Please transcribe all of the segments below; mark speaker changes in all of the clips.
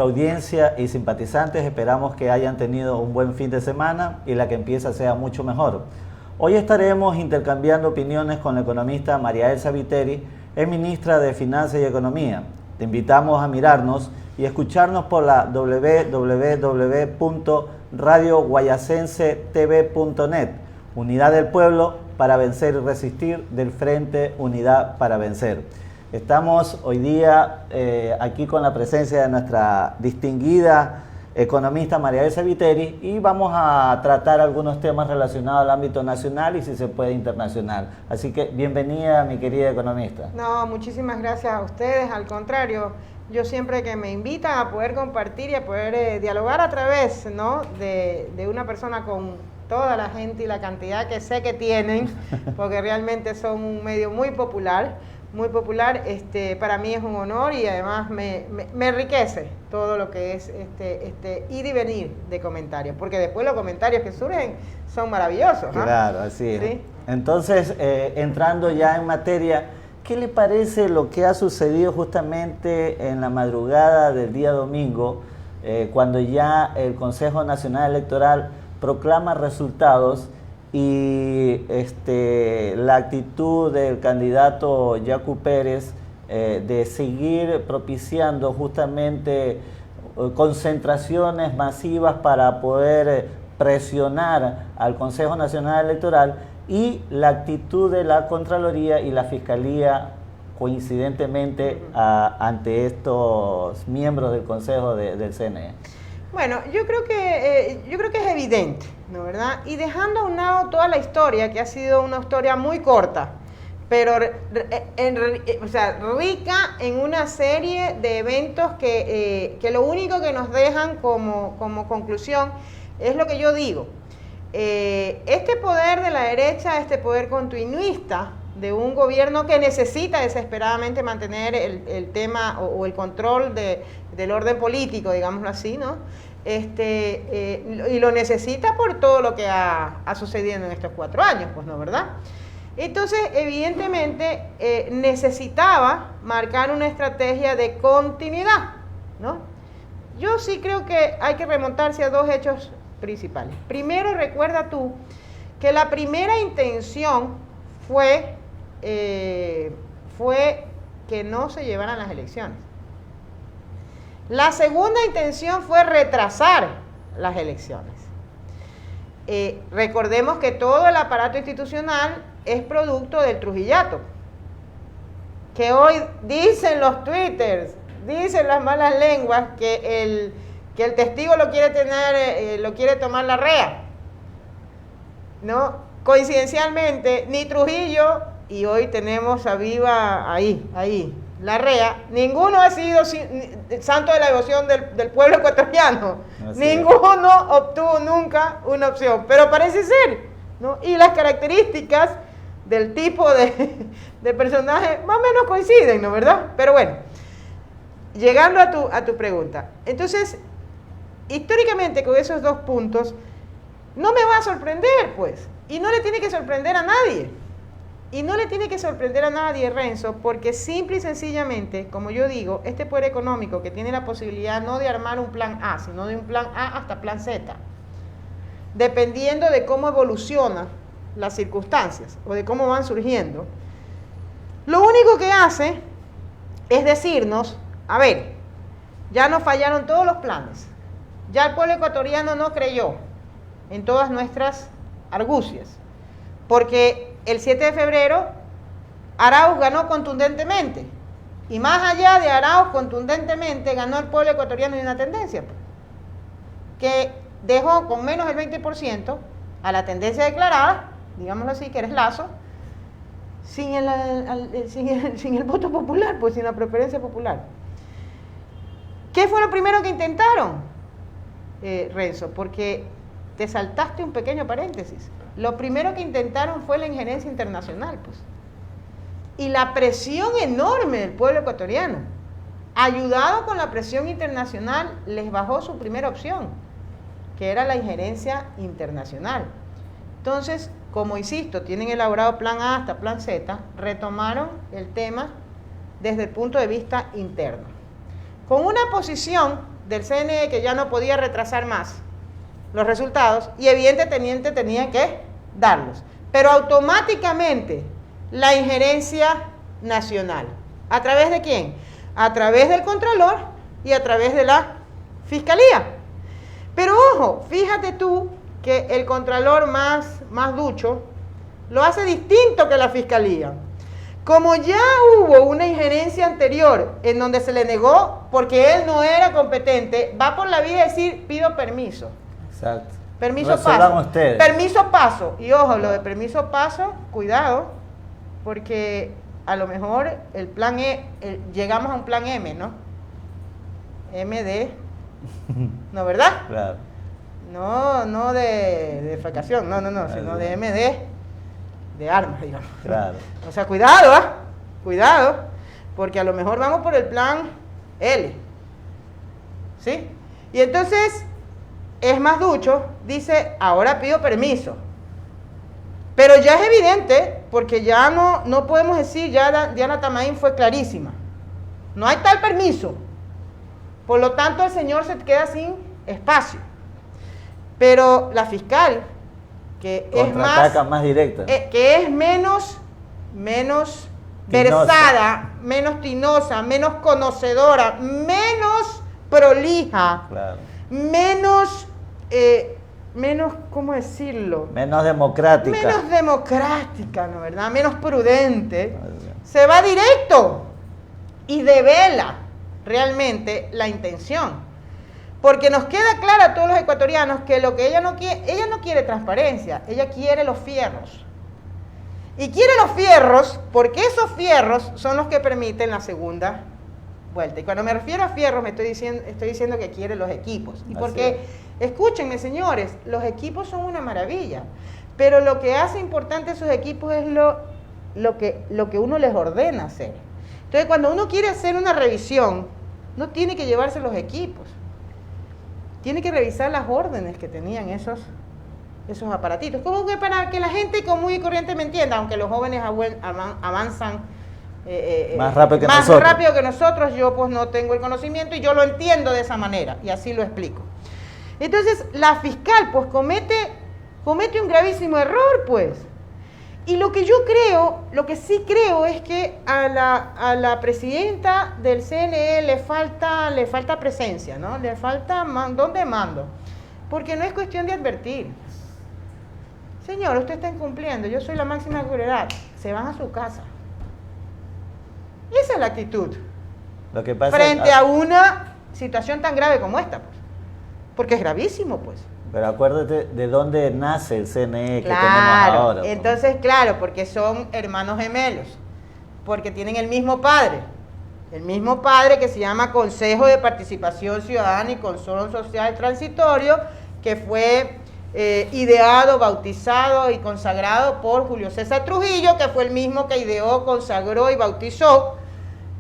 Speaker 1: Audiencia y simpatizantes, esperamos que hayan tenido un buen fin de semana y la que empieza sea mucho mejor. Hoy estaremos intercambiando opiniones con la economista María Elsa Viteri, es ministra de Finanzas y Economía. Te invitamos a mirarnos y escucharnos por la www.radioguayacensetv.net, Unidad del Pueblo para vencer y resistir, del Frente Unidad para Vencer. Estamos hoy día aquí con la presencia de nuestra distinguida economista María Elsa Viteri y vamos a tratar algunos temas relacionados al ámbito nacional y si se puede internacional. Así que bienvenida, mi querida economista.
Speaker 2: No, muchísimas gracias a ustedes, al contrario, yo siempre que me invitan a poder compartir y a poder dialogar a través, ¿no?, de una persona con toda la gente y la cantidad que sé que tienen, porque realmente son un medio muy popular, para mí es un honor y además me enriquece todo lo que es ir y venir de comentarios, porque después los comentarios que surgen son maravillosos, ¿no?
Speaker 1: Claro, así es.
Speaker 2: ¿Sí?
Speaker 1: Entonces, entrando ya en materia, ¿qué le parece lo que ha sucedido justamente en la madrugada del día domingo, cuando ya el Consejo Nacional Electoral proclama resultados y la actitud del candidato Yacu Pérez de seguir propiciando justamente concentraciones masivas para poder presionar al Consejo Nacional Electoral y la actitud de la Contraloría y la Fiscalía coincidentemente ante estos miembros del Consejo del CNE?
Speaker 2: Bueno, yo creo que es evidente, ¿no, verdad? Y dejando a un lado toda la historia, que ha sido una historia muy corta, pero rica en una serie de eventos que lo único que nos dejan como conclusión es lo que yo digo. Este poder de la derecha, este poder continuista de un gobierno que necesita desesperadamente mantener el tema o el control del orden político, digámoslo así, ¿no? Y lo necesita por todo lo que ha sucedido en estos 4 años, pues, ¿no, verdad? Entonces, evidentemente, necesitaba marcar una estrategia de continuidad, ¿no? Yo sí creo que hay que remontarse a 2 hechos principales. Primero, recuerda tú que la primera intención fue que no se llevaran las elecciones. La segunda intención fue retrasar las elecciones. Recordemos que todo el aparato institucional es producto del Trujillato, que hoy dicen los twitters, dicen las malas lenguas que el testigo lo quiere tomar la rea, ¿no? Coincidencialmente, ni Trujillo, y hoy tenemos a Viva ahí, la rea, ninguno ha sido santo de la devoción del pueblo ecuatoriano. Ninguno obtuvo nunca una opción, pero parece ser, ¿no? Y las características del tipo de personaje más o menos coinciden, ¿no, verdad? Pero bueno, llegando a tu pregunta, entonces, históricamente con esos 2 puntos, no me va a sorprender, pues, y no le tiene que sorprender a nadie. Y no le tiene que sorprender a nadie, Renzo, porque simple y sencillamente, como yo digo, este poder económico que tiene la posibilidad no de armar un plan A, sino de un plan A hasta plan Z, dependiendo de cómo evolucionan las circunstancias o de cómo van surgiendo, lo único que hace es decirnos, a ver, ya nos fallaron todos los planes, ya el pueblo ecuatoriano no creyó en todas nuestras argucias, porque el 7 de febrero, Arauz ganó contundentemente. Y más allá de Arauz contundentemente, ganó el pueblo ecuatoriano en una tendencia, que dejó con menos del 20% a la tendencia declarada, digámoslo así, que eres Lazo, sin el voto popular, pues sin la preferencia popular. ¿Qué fue lo primero que intentaron, Renzo? Porque te saltaste un pequeño paréntesis. Lo primero que intentaron fue la injerencia internacional, pues. Y la presión enorme del pueblo ecuatoriano, ayudado con la presión internacional, les bajó su primera opción, que era la injerencia internacional. Entonces, como insisto, tienen elaborado plan A hasta plan Z, retomaron el tema desde el punto de vista interno, con una posición del CNE que ya no podía retrasar más los resultados y evidentemente tenía que darlos. Pero automáticamente la injerencia nacional. ¿A través de quién? A través del Contralor y a través de la Fiscalía. Pero ojo, fíjate tú que el Contralor más ducho lo hace distinto que la Fiscalía. Como ya hubo una injerencia anterior en donde se le negó porque él no era competente, va por la vía de decir, pido permiso.
Speaker 1: Exacto.
Speaker 2: Permiso
Speaker 1: Resuelvan
Speaker 2: paso.
Speaker 1: ustedes.
Speaker 2: Permiso paso. Y ojo, lo de permiso paso, cuidado, porque a lo mejor el plan llegamos a un plan M, ¿no? MD, ¿no, verdad?
Speaker 1: Claro.
Speaker 2: No de defecación, no, sino de MD, de armas, digamos.
Speaker 1: Claro.
Speaker 2: O sea, cuidado, ¿ah? Cuidado, porque a lo mejor vamos por el plan L, ¿sí? Y entonces, es más ducho, dice, ahora pido permiso. Pero ya es evidente, porque ya no podemos decir, ya Diana Tamaín fue clarísima. No hay tal permiso. Por lo tanto, el señor se queda sin espacio. Pero la fiscal, que es
Speaker 1: más directa,
Speaker 2: que es menos versada, menos tinosa, menos conocedora, menos prolija,
Speaker 1: claro,
Speaker 2: menos, ¿cómo decirlo?
Speaker 1: Menos democrática.
Speaker 2: Menos democrática, ¿no verdad? Menos prudente. Se va directo y devela realmente la intención. Porque nos queda claro a todos los ecuatorianos que lo que ella no quiere transparencia, ella quiere los fierros. Y quiere los fierros porque esos fierros son los que permiten la segunda vuelta. Y cuando me refiero a fierros, estoy diciendo que quiere los equipos. Y porque, escúchenme señores, los equipos son una maravilla, pero lo que hace importante esos equipos es lo que uno les ordena hacer. Entonces, cuando uno quiere hacer una revisión, no tiene que llevarse los equipos. Tiene que revisar las órdenes que tenían esos aparatitos. Como que para que la gente común y corriente me entienda, aunque los jóvenes avanzan
Speaker 1: más rápido
Speaker 2: que nosotros, yo pues no tengo el conocimiento y yo lo entiendo de esa manera y así lo explico. Entonces la fiscal pues comete un gravísimo error pues. Y lo que sí creo es que a la presidenta del CNE le falta presencia, ¿no? Le falta don de mando, porque no es cuestión de advertir. Señor, usted está incumpliendo, yo soy la máxima autoridad, se van a su casa. Esa es la actitud.
Speaker 1: Lo que pasa
Speaker 2: frente a una situación tan grave como esta, pues. Porque es gravísimo, pues.
Speaker 1: Pero acuérdate de dónde nace el CNE que
Speaker 2: claro,
Speaker 1: tenemos ahora.
Speaker 2: Entonces, claro, porque son hermanos gemelos, porque tienen el mismo padre que se llama Consejo de Participación Ciudadana y Control Social Transitorio, que fue ideado, bautizado y consagrado por Julio César Trujillo, que fue el mismo que ideó, consagró y bautizó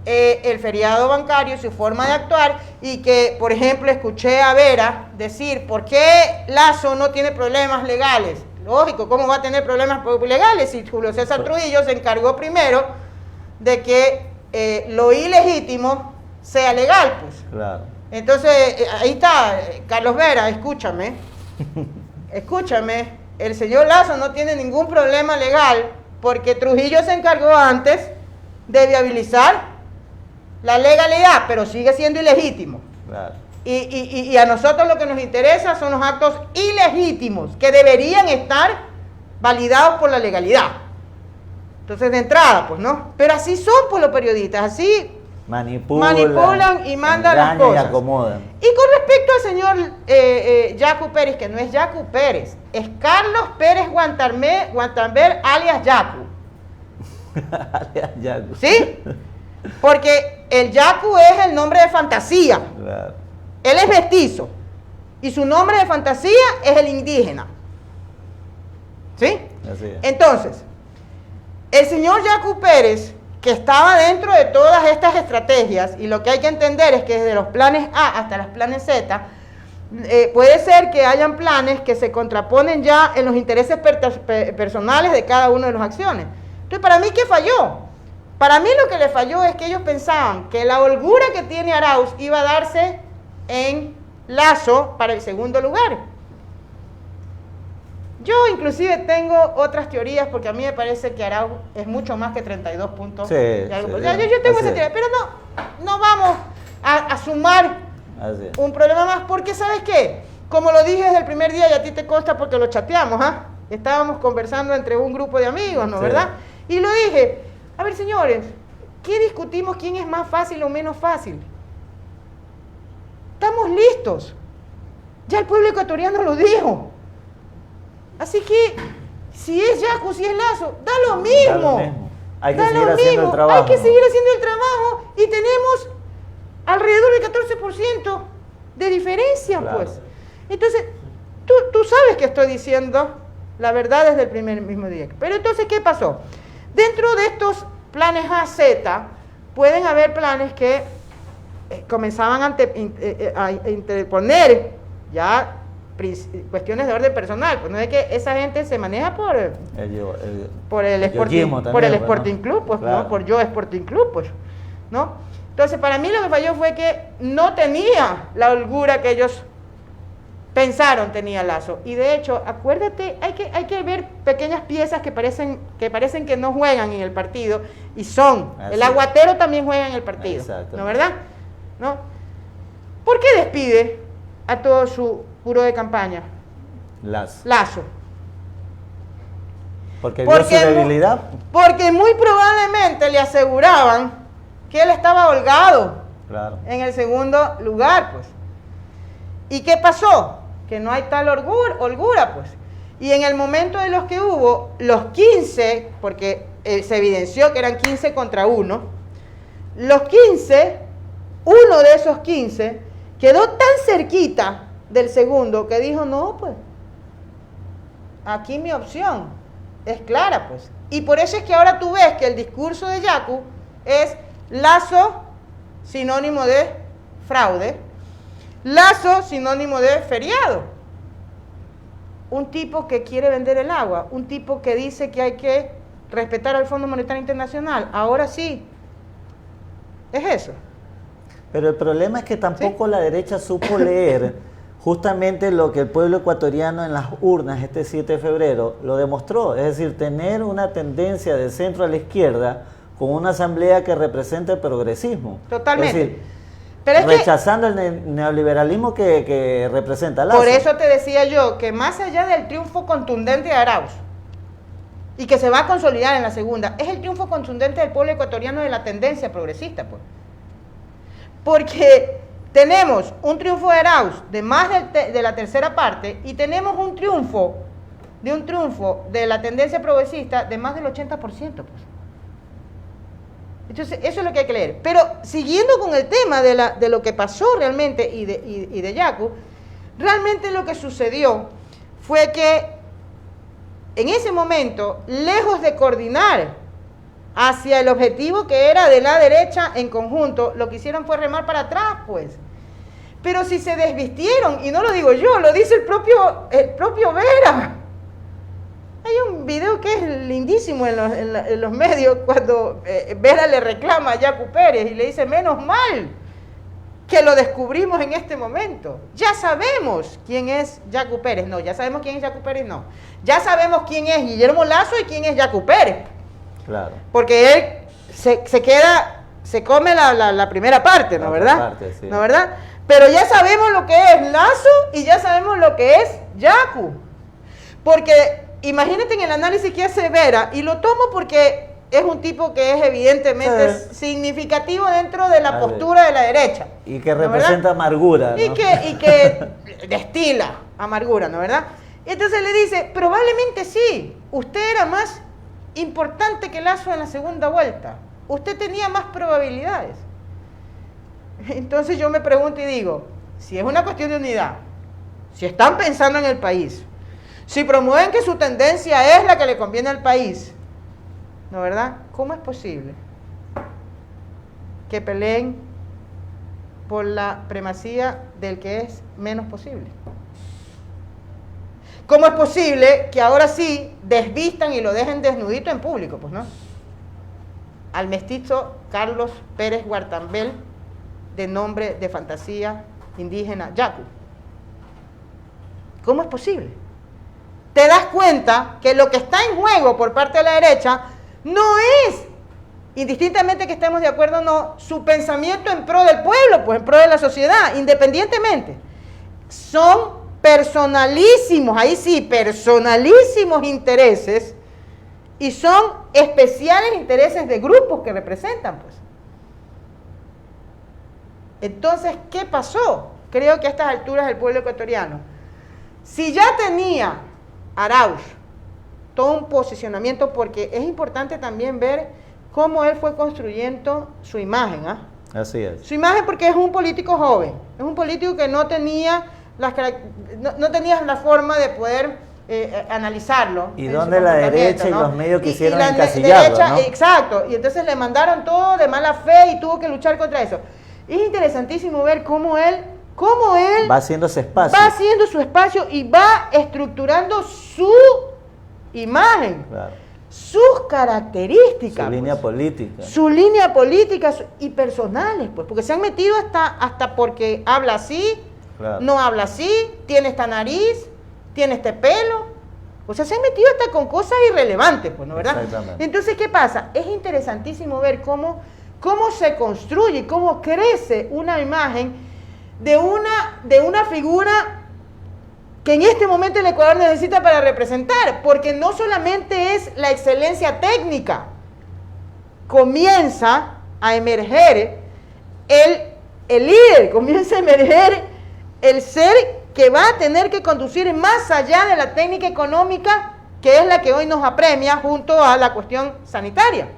Speaker 2: el feriado bancario y su forma de actuar, y que, por ejemplo, escuché a Vera decir, ¿por qué Lazo no tiene problemas legales? Lógico, ¿cómo va a tener problemas legales si Julio César Trujillo se encargó primero de que lo ilegítimo sea legal? Pues.
Speaker 1: Claro.
Speaker 2: Entonces, ahí está, Carlos Vera, escúchame, el señor Lazo no tiene ningún problema legal porque Trujillo se encargó antes de viabilizar la legalidad, pero sigue siendo ilegítimo.
Speaker 1: Claro.
Speaker 2: Y a nosotros lo que nos interesa son los actos ilegítimos que deberían estar validados por la legalidad. Entonces, de entrada, pues, ¿no? Pero así son pues los periodistas, así manipulan y mandan las cosas.
Speaker 1: Y acomodan.
Speaker 2: Y con respecto al señor Yacu Pérez, que no es Yacu Pérez, es Carlos Pérez Guantamber alias Yacu.
Speaker 1: Alias Yacu.
Speaker 2: ¿Sí? Porque el Yacu es el nombre de fantasía.
Speaker 1: Claro.
Speaker 2: Él es mestizo. Y su nombre de fantasía es el indígena. ¿Sí?
Speaker 1: Así es.
Speaker 2: Entonces, el señor Yacu Pérez, que estaba dentro de todas estas estrategias, y lo que hay que entender es que desde los planes A hasta los planes Z, puede ser que hayan planes que se contraponen ya en los intereses personales de cada una de las acciones. Entonces, para mí, ¿qué falló? Para mí lo que le falló es que ellos pensaban que la holgura que tiene Arauz iba a darse en Lazo para el segundo lugar. Yo inclusive tengo otras teorías porque a mí me parece que Arauz es mucho más que 32 puntos.
Speaker 1: Sí,
Speaker 2: yo tengo esa teoría, pero no vamos a sumar un problema más porque ¿sabes qué? Como lo dije desde el primer día y a ti te consta porque lo chateamos, estábamos conversando entre un grupo de amigos, ¿no? ¿Verdad? Y lo dije, a ver señores, ¿qué discutimos quién es más fácil o menos fácil? Estamos listos. Ya el pueblo ecuatoriano lo dijo. Así que, si es Yacu, si es Lazo, da lo mismo.
Speaker 1: Hay que seguir haciendo el trabajo.
Speaker 2: Hay que seguir haciendo el trabajo y tenemos alrededor del 14% de diferencia,
Speaker 1: claro.
Speaker 2: Pues. Entonces, tú sabes que estoy diciendo la verdad desde el mismo día. Pero entonces, ¿qué pasó? Dentro de estos planes A, Z, pueden haber planes que comenzaban a interponer ya cuestiones de orden personal, pues no es que esa gente se maneja por el Sporting Club, pues, claro. ¿No? Por Yo Sporting Club, pues, ¿no? Entonces, para mí lo que falló fue que no tenía la holgura que ellos pensaron tenía Lazo. Y de hecho, acuérdate, hay que ver pequeñas piezas que parecen que no juegan en el partido y son. Así el aguatero también juega en el partido, ¿no, verdad? ¿No? ¿Por qué despide a todo su juro de campaña? Lazo.
Speaker 1: Porque vio su debilidad.
Speaker 2: Porque muy probablemente le aseguraban que él estaba holgado, claro, en el segundo lugar, pues. ¿Y qué pasó? Que no hay tal holgura, pues. Y en el momento de los que hubo, los 15, porque se evidenció que eran 15 contra 1, los 15, uno de esos 15, quedó tan cerquita del segundo que dijo, no, pues, aquí mi opción es clara, pues. Y por eso es que ahora tú ves que el discurso de Yacu es Lazo, sinónimo de fraude, Lazo, sinónimo de feriado. Un tipo que quiere vender el agua, un tipo que dice que hay que respetar al Fondo Monetario Internacional. Ahora sí, es eso.
Speaker 1: Pero el problema es que tampoco la derecha supo leer justamente lo que el pueblo ecuatoriano en las urnas este 7 de febrero lo demostró. Es decir, tener una tendencia de centro a la izquierda con una asamblea que represente el progresismo.
Speaker 2: Totalmente.
Speaker 1: Es decir, pero rechazando el neoliberalismo que representa Lazo.
Speaker 2: Por eso te decía yo que más allá del triunfo contundente de Arauz y que se va a consolidar en la segunda, es el triunfo contundente del pueblo ecuatoriano de la tendencia progresista, pues. Porque tenemos un triunfo de Arauz de más de la tercera parte y tenemos un triunfo de la tendencia progresista de más del 80%, pues. Entonces, eso es lo que hay que leer. Pero siguiendo con el tema de lo que pasó realmente y de Yacu, realmente lo que sucedió fue que en ese momento, lejos de coordinar hacia el objetivo que era de la derecha en conjunto, lo que hicieron fue remar para atrás, pues. Pero si se desvistieron, y no lo digo yo, lo dice el propio Vera. Hay un video que es lindísimo en los medios cuando Vera le reclama a Yacu Pérez y le dice, menos mal que lo descubrimos en este momento. Ya sabemos quién es Yacu Pérez. No, ya sabemos quién es Yacu Pérez, no. Ya sabemos quién es Guillermo Lazo y quién es Yacu Pérez. Claro. Porque él se come la primera parte, ¿no, verdad? Parte, sí. ¿No, verdad? Pero ya sabemos lo que es Lazo y ya sabemos lo que es Yacu. Porque imagínate en el análisis que hace Vera, y lo tomo porque es un tipo que es evidentemente significativo dentro de la postura de la derecha.
Speaker 1: Y que representa amargura, ¿no?
Speaker 2: Y que destila amargura, ¿no, verdad? Entonces le dice, probablemente sí, usted era más importante que Lazo en la segunda vuelta. Usted tenía más probabilidades. Entonces yo me pregunto y digo, si es una cuestión de unidad, si están pensando en el país, si promueven que su tendencia es la que le conviene al país, ¿no, verdad? ¿Cómo es posible que peleen por la primacía del que es menos posible? ¿Cómo es posible que ahora sí desvistan y lo dejen desnudito en público? Pues no. Al mestizo Carlos Pérez Guartambel, de nombre de fantasía indígena yacu. ¿Cómo es posible? Te das cuenta que lo que está en juego por parte de la derecha no es, indistintamente que estemos de acuerdo o no, su pensamiento en pro del pueblo, pues en pro de la sociedad, independientemente. Son personalísimos, ahí sí, personalísimos intereses, y son especiales intereses de grupos que representan, pues. Entonces, ¿qué pasó? Creo que a estas alturas el pueblo ecuatoriano, si ya tenía Arauz todo un posicionamiento, porque es importante también ver cómo él fue construyendo su imagen, ¿ah?
Speaker 1: Así es.
Speaker 2: Su imagen, porque es un político joven, es un político que no tenía no tenías la forma de poder analizarlo.
Speaker 1: Y donde la derecha, ¿no?, y los medios quisieron encasillarlo, ¿no?
Speaker 2: Exacto, y entonces le mandaron todo de mala fe y tuvo que luchar contra eso. Es interesantísimo ver cómo él va
Speaker 1: haciendo ese espacio.
Speaker 2: Va haciendo su espacio y va estructurando su imagen,
Speaker 1: claro,
Speaker 2: sus características,
Speaker 1: su línea política.
Speaker 2: Su línea política y personales, pues, porque se han metido hasta porque habla así, claro, no habla así, tiene esta nariz, tiene este pelo. O sea, se han metido hasta con cosas irrelevantes, pues, ¿no, verdad?
Speaker 1: Exactamente.
Speaker 2: Entonces, ¿qué pasa? Es interesantísimo ver cómo se construye, cómo crece una imagen de una figura que en este momento el Ecuador necesita para representar, porque no solamente es la excelencia técnica, comienza a emerger el líder, comienza a emerger el ser que va a tener que conducir más allá de la técnica económica, que es la que hoy nos apremia junto a la cuestión sanitaria.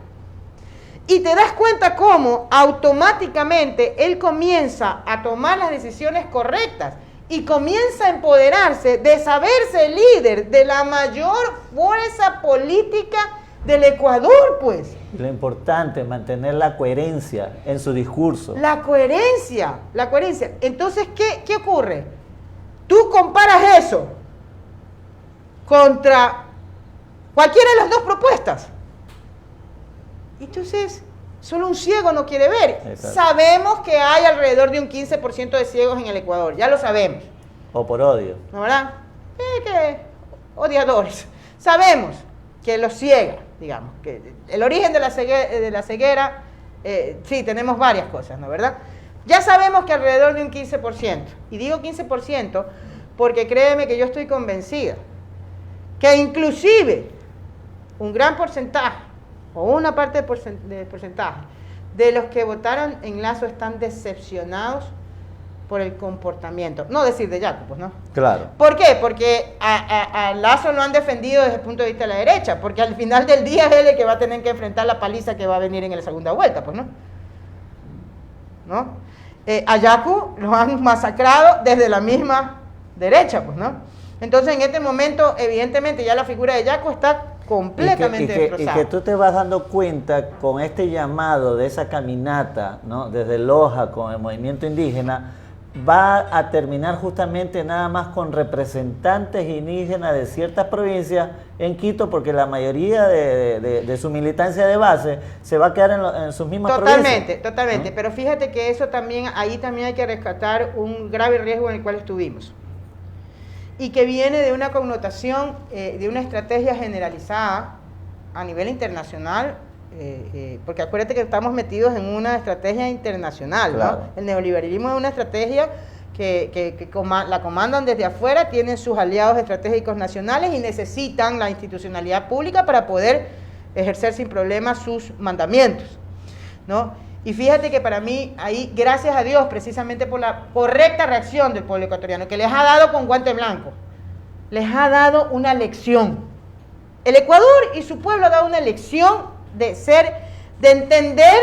Speaker 2: Y te das cuenta cómo automáticamente él comienza a tomar las decisiones correctas y comienza a empoderarse de saberse líder de la mayor fuerza política del Ecuador, pues.
Speaker 1: Lo importante es mantener la coherencia en su discurso.
Speaker 2: La coherencia. Entonces, ¿qué ocurre? Tú comparas eso contra cualquiera de las dos propuestas. Entonces, solo un ciego no quiere ver.
Speaker 1: Exacto.
Speaker 2: Sabemos que hay alrededor de un 15% de ciegos en el Ecuador, ya lo sabemos.
Speaker 1: O por odio.
Speaker 2: ¿No, verdad? Odiadores. Sabemos que los ciega, digamos, que el origen de la ceguera, sí, tenemos varias cosas, ¿no, verdad? Ya sabemos que alrededor de un 15%, y digo 15% porque créeme que yo estoy convencida que inclusive un gran porcentaje, o una parte del porcentaje, de los que votaron en Lazo están decepcionados por el comportamiento, no decir de Yacu, pues, ¿no?
Speaker 1: Claro.
Speaker 2: ¿Por qué? Porque a Lazo lo han defendido desde el punto de vista de la derecha, porque al final del día es él el que va a tener que enfrentar la paliza que va a venir en la segunda vuelta, pues, ¿no? A Yacu lo han masacrado desde la misma derecha, pues, ¿no? Entonces, en este momento, evidentemente, ya la figura de Yacu está completamente destrozada.
Speaker 1: Y que tú te vas dando cuenta con este llamado de esa caminata, ¿no?, desde Loja con el movimiento indígena, va a terminar justamente nada más con representantes indígenas de ciertas provincias en Quito, porque la mayoría de su militancia de base se va a quedar en sus mismas provincias.
Speaker 2: Totalmente, ¿no? Pero fíjate que eso también, ahí también hay que rescatar un grave riesgo en el cual estuvimos, y que viene de una connotación, de una estrategia generalizada a nivel internacional, porque acuérdate que estamos metidos en una estrategia internacional, claro, ¿no? El neoliberalismo es una estrategia que la comandan desde afuera, tienen sus aliados estratégicos nacionales y necesitan la institucionalidad pública para poder ejercer sin problemas sus mandamientos, ¿no? Y fíjate que para mí, ahí, gracias a Dios, precisamente por la correcta reacción del pueblo ecuatoriano, que les ha dado con guante blanco, les ha dado una lección. El Ecuador y su pueblo ha dado una lección de entender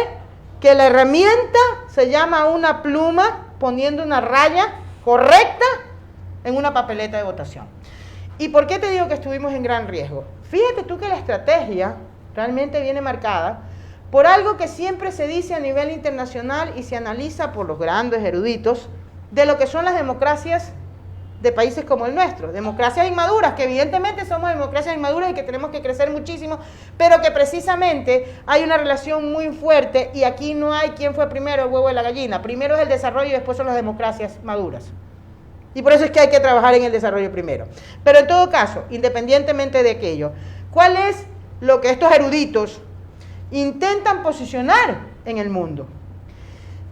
Speaker 2: que la herramienta se llama una pluma poniendo una raya correcta en una papeleta de votación. ¿Y por qué te digo que estuvimos en gran riesgo? Fíjate tú que la estrategia realmente viene marcada por algo que siempre se dice a nivel internacional y se analiza por los grandes eruditos de lo que son las democracias de países como el nuestro, democracias inmaduras, que evidentemente somos democracias inmaduras y que tenemos que crecer muchísimo, pero que precisamente hay una relación muy fuerte y aquí no hay quién fue primero, el huevo de la gallina. Primero es el desarrollo y después son las democracias maduras. Y por eso es que hay que trabajar en el desarrollo primero. Pero en todo caso, independientemente de aquello, ¿cuál es lo que estos eruditos intentan posicionar en el mundo?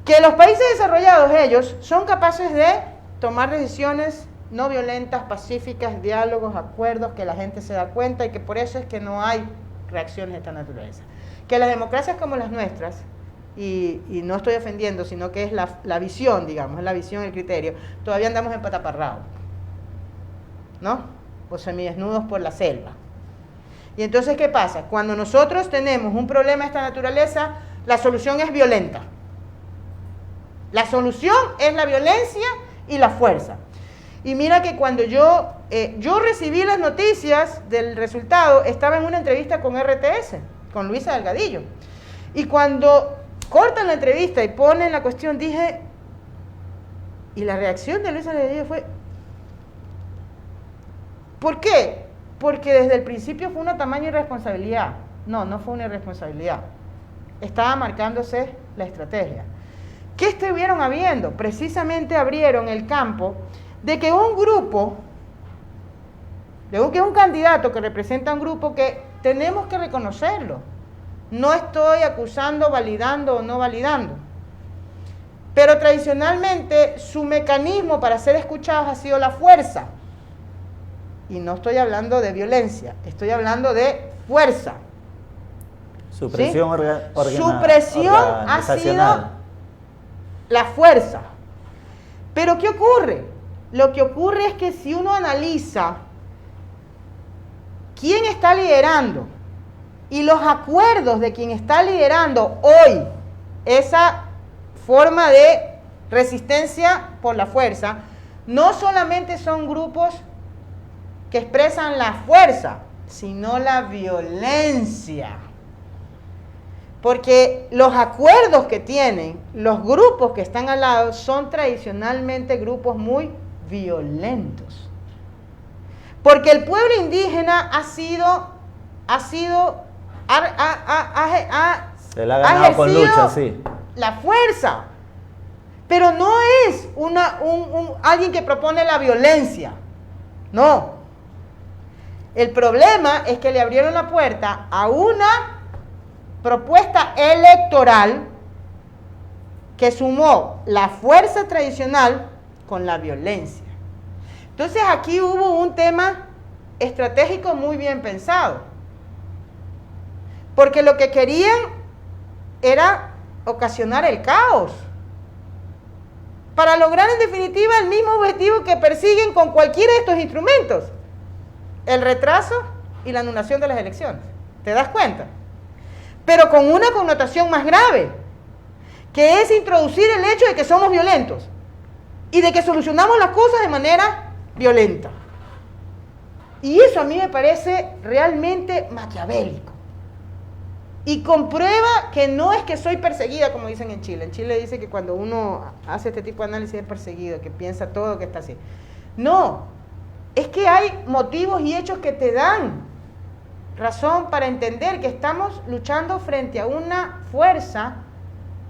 Speaker 2: Que los países desarrollados, ellos, son capaces de tomar decisiones no violentas, pacíficas, diálogos, acuerdos, que la gente se da cuenta y que por eso es que no hay reacciones de esta naturaleza. Que las democracias como las nuestras, y no estoy ofendiendo, sino que es la visión, digamos, es la visión, el criterio, todavía andamos en pataparrado, ¿no? O semidesnudos por la selva. Y entonces, ¿qué pasa? Cuando nosotros tenemos un problema de esta naturaleza, la solución es violenta. La solución es la violencia y la fuerza. Y mira que cuando yo recibí las noticias del resultado, estaba en una entrevista con RTS, con Luisa Delgadillo. Y cuando cortan la entrevista y ponen la cuestión, dije, y la reacción de Luisa Delgadillo fue, ¿por qué? Porque desde el principio fue una tamaña irresponsabilidad. No, no fue una irresponsabilidad. Estaba marcándose la estrategia. ¿Qué estuvieron habiendo? Precisamente abrieron el campo de que un grupo, de que un candidato que representa un grupo que tenemos que reconocerlo. No estoy acusando, validando o no validando. Pero tradicionalmente su mecanismo para ser escuchados ha sido la fuerza. Y no estoy hablando de violencia, estoy hablando de fuerza.
Speaker 1: Supresión
Speaker 2: ¿sí? Supresión ha sido la fuerza. Pero ¿qué ocurre? Lo que ocurre es que si uno analiza quién está liderando y los acuerdos de quien está liderando hoy esa forma de resistencia por la fuerza, no solamente son grupos que expresan la fuerza, sino la violencia. Porque los acuerdos que tienen los grupos que están al lado son tradicionalmente grupos muy violentos. Porque el pueblo indígena se la ha ganado con lucha, sí. La fuerza. Pero no es alguien que propone la violencia. No. El problema es que le abrieron la puerta a una propuesta electoral que sumó la fuerza tradicional con la violencia. Entonces aquí hubo un tema estratégico muy bien pensado, porque lo que querían era ocasionar el caos, para lograr en definitiva el mismo objetivo que persiguen con cualquiera de estos instrumentos: el retraso y la anulación de las elecciones. ¿Te das cuenta? Pero con una connotación más grave, que es introducir el hecho de que somos violentos y de que solucionamos las cosas de manera violenta. Y eso a mí me parece realmente maquiavélico. Y comprueba que no es que soy perseguida, como dicen en Chile. En Chile dice que cuando uno hace este tipo de análisis es perseguido, que piensa todo que está así. No, es que hay motivos y hechos que te dan razón para entender que estamos luchando frente a una fuerza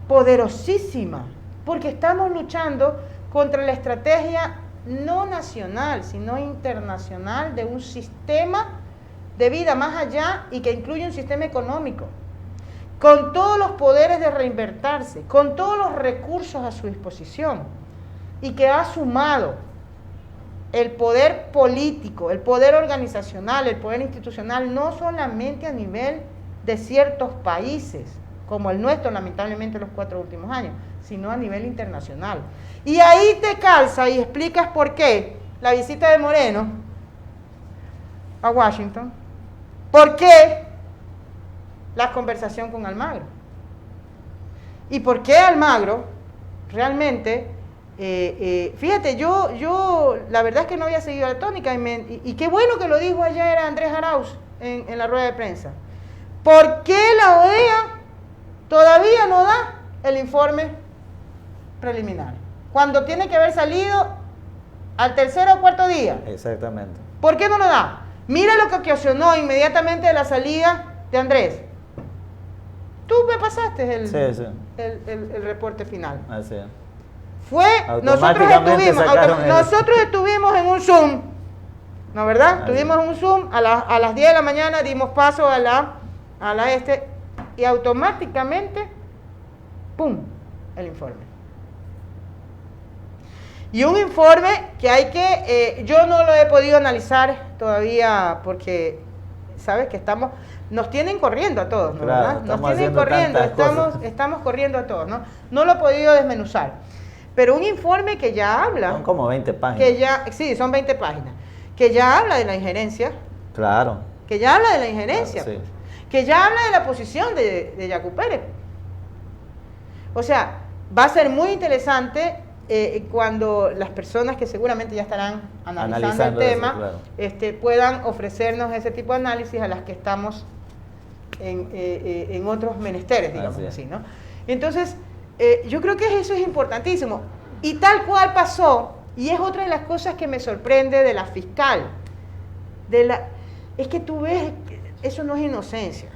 Speaker 2: poderosísima, porque estamos luchando contra la estrategia no nacional, sino internacional de un sistema de vida más allá y que incluye un sistema económico, con todos los poderes de reinvertirse, con todos los recursos a su disposición, y que ha sumado el poder político, el poder organizacional, el poder institucional, no solamente a nivel de ciertos países, como el nuestro, lamentablemente, los 4 últimos años, sino a nivel internacional. Y ahí te calza y explicas por qué la visita de Moreno a Washington, por qué la conversación con Almagro, y por qué Almagro realmente... fíjate, yo la verdad es que no había seguido la tónica y qué bueno que lo dijo ayer Andrés Arauz en la rueda de prensa. ¿Por qué la OEA todavía no da el informe preliminar? Cuando tiene que haber salido al tercer o cuarto día.
Speaker 1: Exactamente.
Speaker 2: ¿Por qué no lo da? Mira lo que ocasionó inmediatamente de la salida de Andrés. Tú me pasaste el reporte final.
Speaker 1: Así es.
Speaker 2: Fue, nosotros estuvimos en un Zoom, ¿no verdad? Tuvimos un Zoom a las 10 de la mañana, dimos paso a la y automáticamente, ¡pum!, el informe. Y un informe que hay que, yo no lo he podido analizar todavía porque, sabes que nos tienen corriendo a todos, ¿no?
Speaker 1: Claro,
Speaker 2: ¿verdad? Nos tienen corriendo, estamos corriendo a todos, ¿no? No lo he podido desmenuzar. Pero un informe que ya habla...
Speaker 1: Son como 20 páginas.
Speaker 2: Sí, son 20 páginas. Que ya habla de la injerencia.
Speaker 1: Claro.
Speaker 2: Que ya habla de la injerencia.
Speaker 1: Claro, sí.
Speaker 2: Que ya habla de la posición de Yacu Pérez. O sea, va a ser muy interesante cuando las personas que seguramente ya estarán analizando el tema eso, claro, puedan ofrecernos ese tipo de análisis a las que estamos en otros menesteres, digamos así, ¿no? Entonces, yo creo que eso es importantísimo. Y tal cual pasó, y es otra de las cosas que me sorprende de la fiscal, es que tú ves, eso no es inocencia.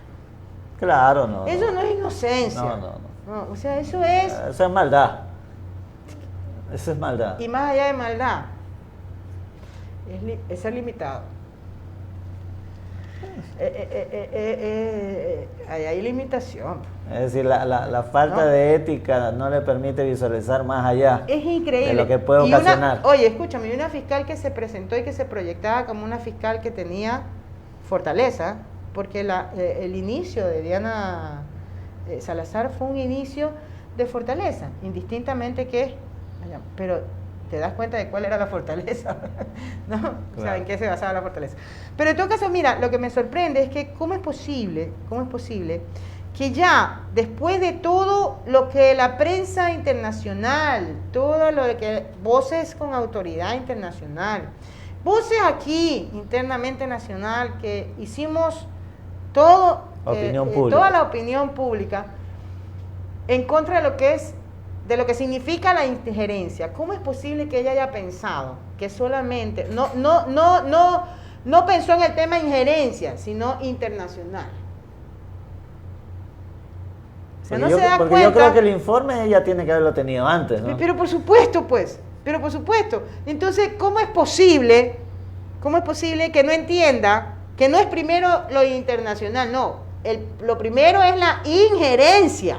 Speaker 1: Claro, no.
Speaker 2: Eso no es inocencia. No, o sea, eso es...
Speaker 1: Eso es maldad. Eso es maldad.
Speaker 2: Y más allá de maldad, es ser limitado. Hay limitación.
Speaker 1: Es decir, la falta de ética no le permite visualizar más allá.
Speaker 2: Es increíble.
Speaker 1: De lo que puede ocasionar.
Speaker 2: Oye, escúchame, una fiscal que se presentó y que se proyectaba como una fiscal que tenía fortaleza, porque el inicio de Diana Salazar fue un inicio de fortaleza, indistintamente pero te das cuenta de cuál era la fortaleza, ¿no? Claro. O sea, en qué se basaba la fortaleza. Pero en todo caso, mira, lo que me sorprende es que cómo es posible que ya después de todo lo que la prensa internacional, todo lo que voces con autoridad internacional, voces aquí internamente nacional, que hicimos toda la opinión pública en contra de lo que significa la injerencia. ¿Cómo es posible que ella haya pensado que solamente no pensó en el tema injerencia, sino internacional? O sea, no se da cuenta.
Speaker 1: Yo creo que el informe ella tiene que haberlo tenido antes, ¿no?
Speaker 2: Pero por supuesto, pues. Pero por supuesto. Entonces, ¿cómo es posible que no entienda que no es primero lo internacional? No. Lo primero es la injerencia.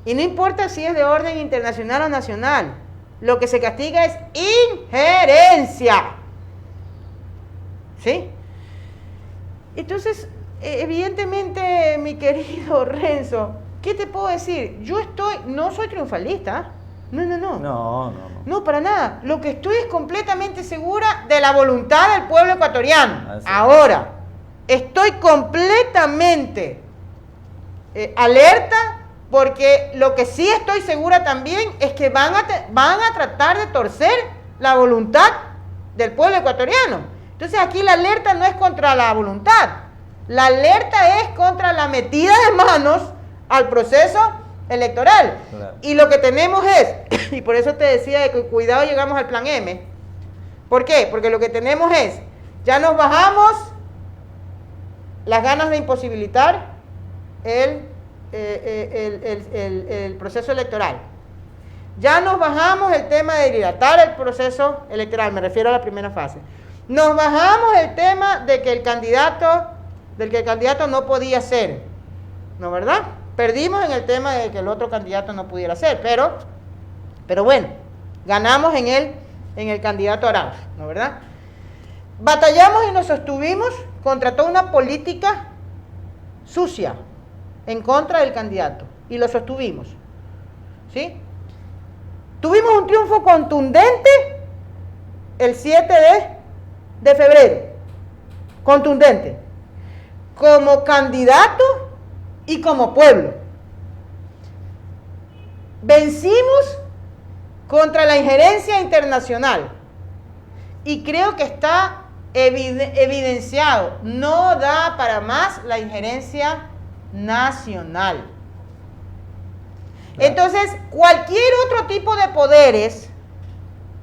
Speaker 2: Y no importa si es de orden internacional o nacional. Lo que se castiga es injerencia. ¿Sí? Entonces, evidentemente, mi querido Renzo, ¿qué te puedo decir? No soy triunfalista. No, para nada. Lo que estoy es completamente segura de la voluntad del pueblo ecuatoriano. Ahora, estoy completamente alerta, porque lo que sí estoy segura también es que van a tratar de torcer la voluntad del pueblo ecuatoriano. Entonces aquí la alerta no es contra la voluntad, la alerta es contra la metida de manos al proceso electoral. Claro. Y lo que tenemos es, y por eso te decía de que cuidado llegamos al plan M. ¿Por qué? Porque lo que tenemos es, ya nos bajamos las ganas de imposibilitar el proceso electoral. Ya nos bajamos el tema de dilatar el proceso electoral, me refiero a la primera fase. Nos bajamos el tema de que el candidato no podía ser, ¿no verdad? Perdimos en el tema de que el otro candidato no pudiera ser, pero bueno, ganamos en el candidato Arauz, ¿no verdad? Batallamos y nos sostuvimos contra toda una política sucia en contra del candidato, y lo sostuvimos, ¿sí? Tuvimos un triunfo contundente el 7 de febrero, contundente, como candidato y como pueblo. Vencimos contra la injerencia internacional, y creo que está evidenciado, no da para más la injerencia nacional. Entonces, cualquier otro tipo de poderes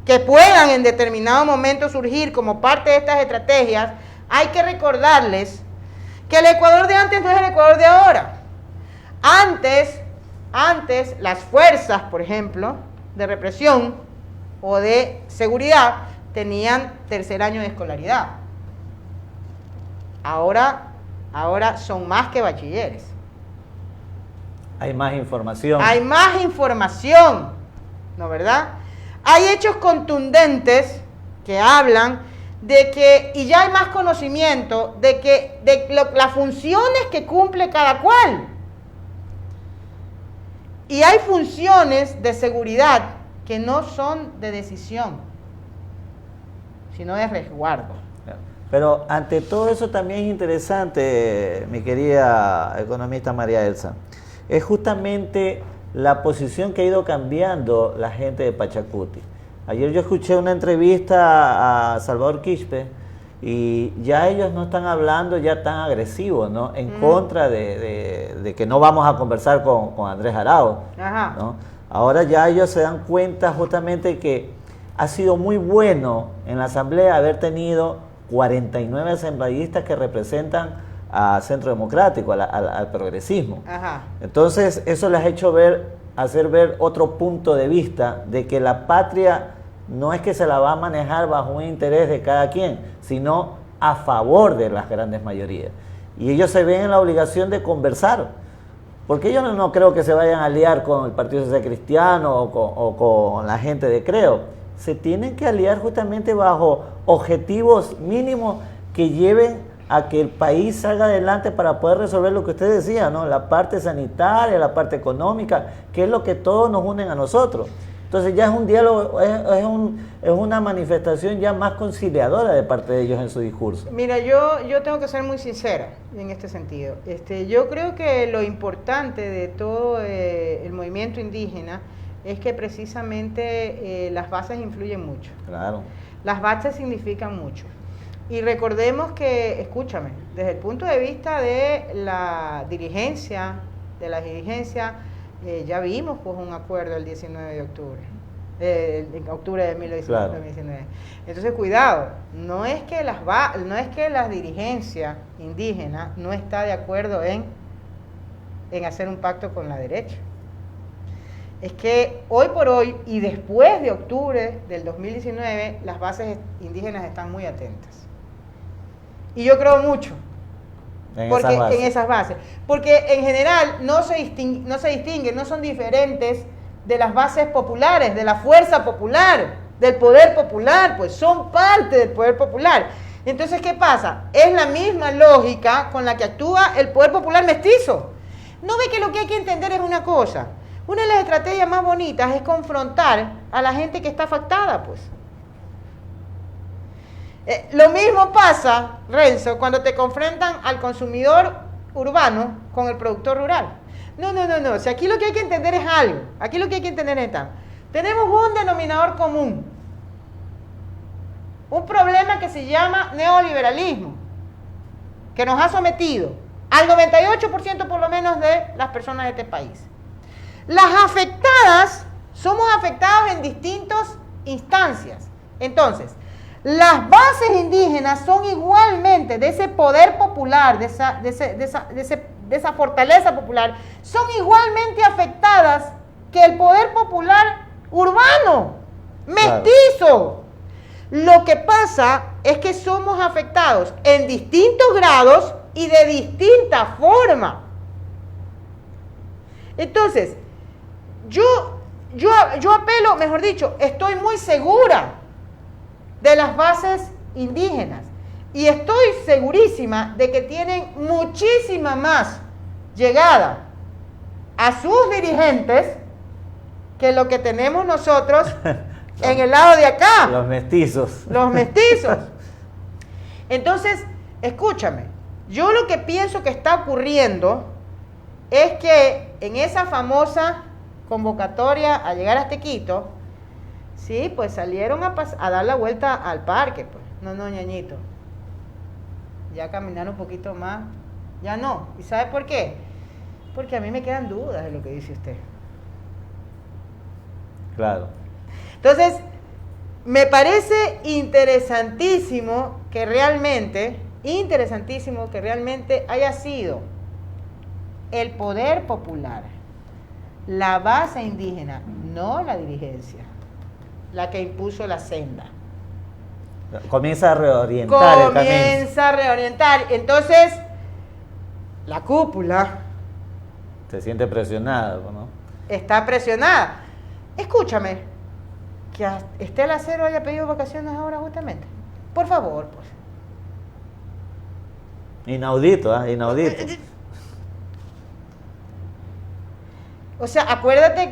Speaker 2: que puedan en determinado momento surgir como parte de estas estrategias, hay que recordarles que el Ecuador de antes no es el Ecuador de ahora. Antes las fuerzas, por ejemplo, de represión o de seguridad tenían tercer año de escolaridad. Ahora son más que bachilleres.
Speaker 1: Hay más información.
Speaker 2: Hay más información, ¿no verdad? Hay hechos contundentes que hablan de que, y ya hay más conocimiento de las funciones que cumple cada cual. Y hay funciones de seguridad que no son de decisión, sino de resguardo.
Speaker 1: Pero ante todo eso también es interesante, mi querida economista María Elsa, es justamente la posición que ha ido cambiando la gente de Pachacuti. Ayer yo escuché una entrevista a Salvador Quispe y ya ellos no están hablando ya tan agresivos, ¿no? En contra de que no vamos a conversar con Andrés Arauz, ¿no? Ahora ya ellos se dan cuenta justamente que ha sido muy bueno en la asamblea haber tenido 49 asambleístas que representan al Centro Democrático, al progresismo. Entonces eso les ha hecho hacer ver otro punto de vista de que la patria no es que se la va a manejar bajo un interés de cada quien, sino a favor de las grandes mayorías. Y ellos se ven en la obligación de conversar, porque ellos no creo que se vayan a aliar con el Partido Social Cristiano o con la gente de Creo. Se tienen que aliar justamente bajo objetivos mínimos que lleven a que el país salga adelante para poder resolver lo que usted decía, ¿no? La parte sanitaria, la parte económica, que es lo que todos nos unen a nosotros. Entonces ya es un diálogo, es una manifestación ya más conciliadora de parte de ellos en su discurso.
Speaker 2: Mira, yo tengo que ser muy sincera en este sentido. Yo creo que lo importante de todo el movimiento indígena es que precisamente las bases influyen mucho.
Speaker 1: Claro.
Speaker 2: Las bases significan mucho. Y recordemos que, escúchame, desde el punto de vista de la dirigencia, ya vimos pues un acuerdo el 19 de octubre, en octubre de 2019. Claro. Entonces, cuidado, no es que la dirigencia indígena no está de acuerdo en hacer un pacto con la derecha. Es que hoy por hoy y después de octubre del 2019, las bases indígenas están muy atentas. Y yo creo mucho en esas bases. Porque en general no se distinguen, no son diferentes de las bases populares, de la fuerza popular, del poder popular, pues son parte del poder popular. Entonces, ¿qué pasa? Es la misma lógica con la que actúa el poder popular mestizo. ¿No ve que lo que hay que entender es una cosa? Una de las estrategias más bonitas es confrontar a la gente que está afectada, pues. Lo mismo pasa, Renzo, cuando te confrontan al consumidor urbano con el productor rural. No. O sea, aquí lo que hay que entender es algo. Aquí lo que hay que entender es esto. Tenemos un denominador común. Un problema que se llama neoliberalismo, que nos ha sometido al 98% por lo menos de las personas de este país. Las afectadas, somos afectados en distintas instancias. Entonces, las bases indígenas son igualmente de ese poder popular, de esa fortaleza popular, son igualmente afectadas que el poder popular urbano, mestizo. Claro. Lo que pasa es que somos afectados en distintos grados y de distinta forma. Entonces, yo apelo, mejor dicho, estoy muy segura de las bases indígenas y estoy segurísima de que tienen muchísima más llegada a sus dirigentes que lo que tenemos nosotros en el lado de acá.
Speaker 1: Los mestizos.
Speaker 2: Los mestizos. Entonces, escúchame, yo lo que pienso que está ocurriendo es que en esa famosa convocatoria a llegar hasta Quito, sí, pues salieron a dar la vuelta al parque, pues. No, ñañito. Ya caminar un poquito más, ya no. ¿Y sabe por qué? Porque a mí me quedan dudas de lo que dice usted.
Speaker 1: Claro.
Speaker 2: Entonces, me parece interesantísimo que realmente haya sido el poder popular, la base indígena, no la dirigencia, la que impuso la senda.
Speaker 1: Comienza a reorientar el camino.
Speaker 2: Comienza a reorientar. Entonces, la cúpula
Speaker 1: Se siente presionada, ¿no?
Speaker 2: está presionada. Escúchame, que Estela Cero haya pedido vacaciones ahora justamente. Por favor, pues.
Speaker 1: Inaudito, ¿eh? Inaudito.
Speaker 2: O sea, acuérdate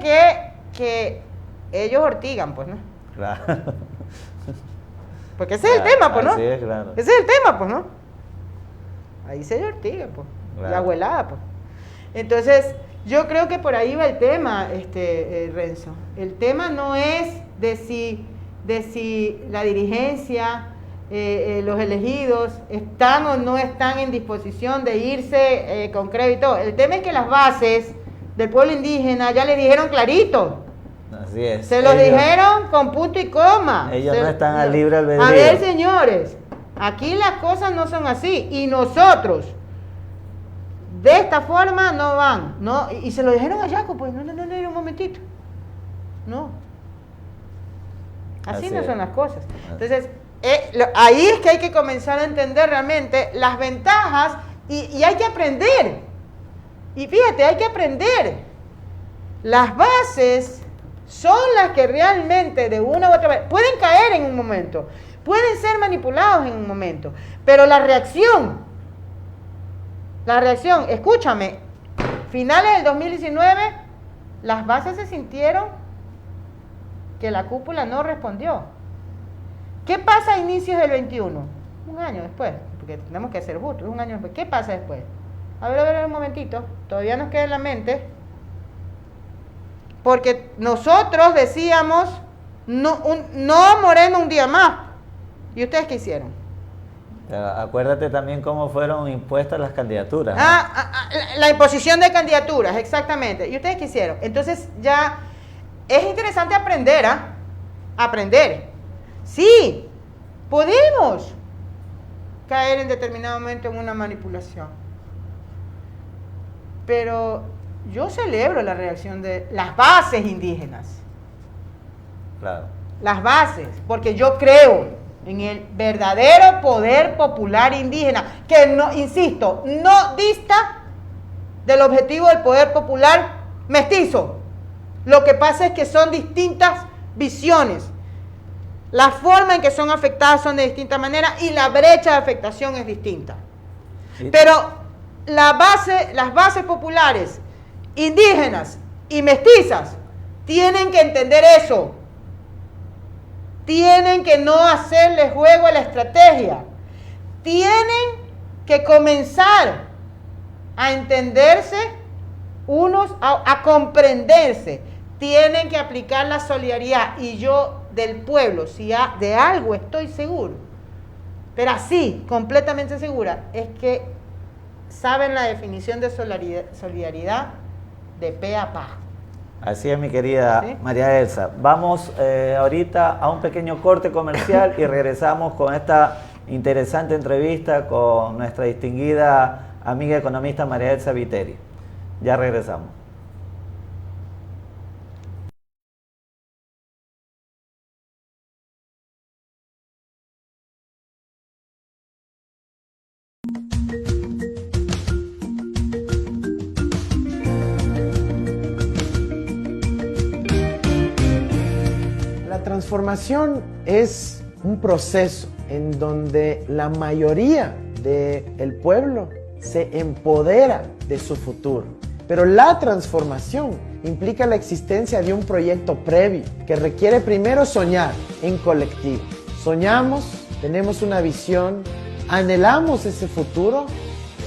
Speaker 2: que ellos ortigan, pues, ¿no?
Speaker 1: Claro.
Speaker 2: Porque ese es el tema, pues, ¿no?
Speaker 1: Así es, claro.
Speaker 2: Ese es el tema, pues, ¿no? Ahí se ortiga, pues.
Speaker 1: Claro.
Speaker 2: La abuelada, pues. Entonces, yo creo que por ahí va el tema, Renzo. El tema no es de si la dirigencia, los elegidos, están o no están en disposición de irse con crédito. El tema es que las bases del pueblo indígena ya le dijeron clarito.
Speaker 1: Así es.
Speaker 2: Se lo dijeron con punto y coma.
Speaker 1: Ellos no están al libre albedrío.
Speaker 2: A ver, señores, aquí las cosas no son así. Y nosotros, de esta forma, no van. No, y se lo dijeron a Yaco, pues, no, un momentito. No. Así no son las cosas. Entonces, ahí es que hay que comenzar a entender realmente las ventajas y hay que aprender. Y fíjate, hay que aprender. Las bases son las que realmente de una u otra manera pueden caer en un momento, pueden ser manipulados en un momento, pero la reacción, escúchame, finales del 2019, las bases se sintieron que la cúpula no respondió. ¿Qué pasa a inicios del 21? Un año después, porque tenemos que ser justos, un año después. ¿Qué pasa después? A ver, un momentito, todavía nos queda en la mente, porque nosotros decíamos, no Moreno un día más. ¿Y ustedes qué hicieron?
Speaker 1: Acuérdate también cómo fueron impuestas las candidaturas, ¿no?
Speaker 2: La imposición de candidaturas, exactamente. ¿Y ustedes qué hicieron? Entonces ya es interesante aprender, aprender. Sí, podemos caer en determinado momento en una manipulación. Pero yo celebro la reacción de las bases indígenas.
Speaker 1: Claro.
Speaker 2: Las bases, porque yo creo en el verdadero poder popular indígena, que no, insisto, no dista del objetivo del poder popular mestizo. Lo que pasa es que son distintas visiones. La forma en que son afectadas son de distinta manera y la brecha de afectación es distinta. Sí. Pero las bases populares, indígenas y mestizas, tienen que entender eso. Tienen que no hacerle juego a la estrategia. Tienen que comenzar a entenderse unos, a comprenderse. Tienen que aplicar la solidaridad. Y yo del pueblo, si de algo estoy seguro, pero así, completamente segura, es que saben la definición de solidaridad de pe a pa.
Speaker 1: Así es, mi querida ¿sí? María Elsa. Vamos ahorita a un pequeño corte comercial y regresamos con esta interesante entrevista con nuestra distinguida amiga economista María Elsa Viteri. Ya regresamos.
Speaker 3: La transformación es un proceso en donde la mayoría del pueblo se empodera de su futuro. Pero la transformación implica la existencia de un proyecto previo que requiere primero soñar en colectivo. Soñamos, tenemos una visión, anhelamos ese futuro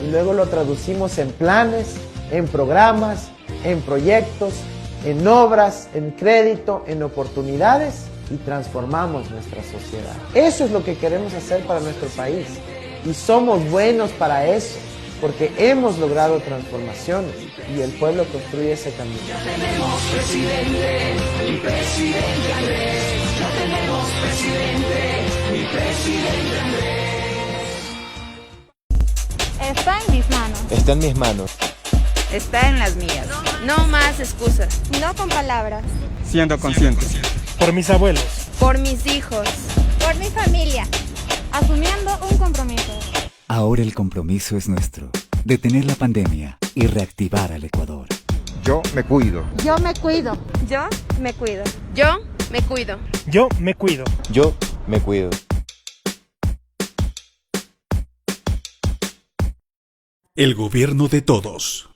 Speaker 3: y luego lo traducimos en planes, en programas, en proyectos, en obras, en crédito, en oportunidades y transformamos nuestra sociedad. Eso es lo que queremos hacer para nuestro país y somos buenos para eso porque hemos logrado transformaciones y el pueblo construye ese camino.
Speaker 4: Ya tenemos presidente, el presidente Andrés. tenemos presidente, mi presidente Andrés.
Speaker 5: Está en mis manos.
Speaker 6: Está en mis manos.
Speaker 7: Está en las mías. No más excusas.
Speaker 5: No con palabras.
Speaker 8: Siendo consciente.
Speaker 9: Por mis abuelos.
Speaker 7: Por mis hijos.
Speaker 5: Por mi familia. Asumiendo un compromiso.
Speaker 10: Ahora el compromiso es nuestro. Detener la pandemia y reactivar al Ecuador.
Speaker 11: Yo me cuido.
Speaker 5: Yo me cuido. Yo me cuido.
Speaker 7: Yo me cuido.
Speaker 9: Yo me cuido.
Speaker 6: Yo me cuido.
Speaker 12: El gobierno de todos.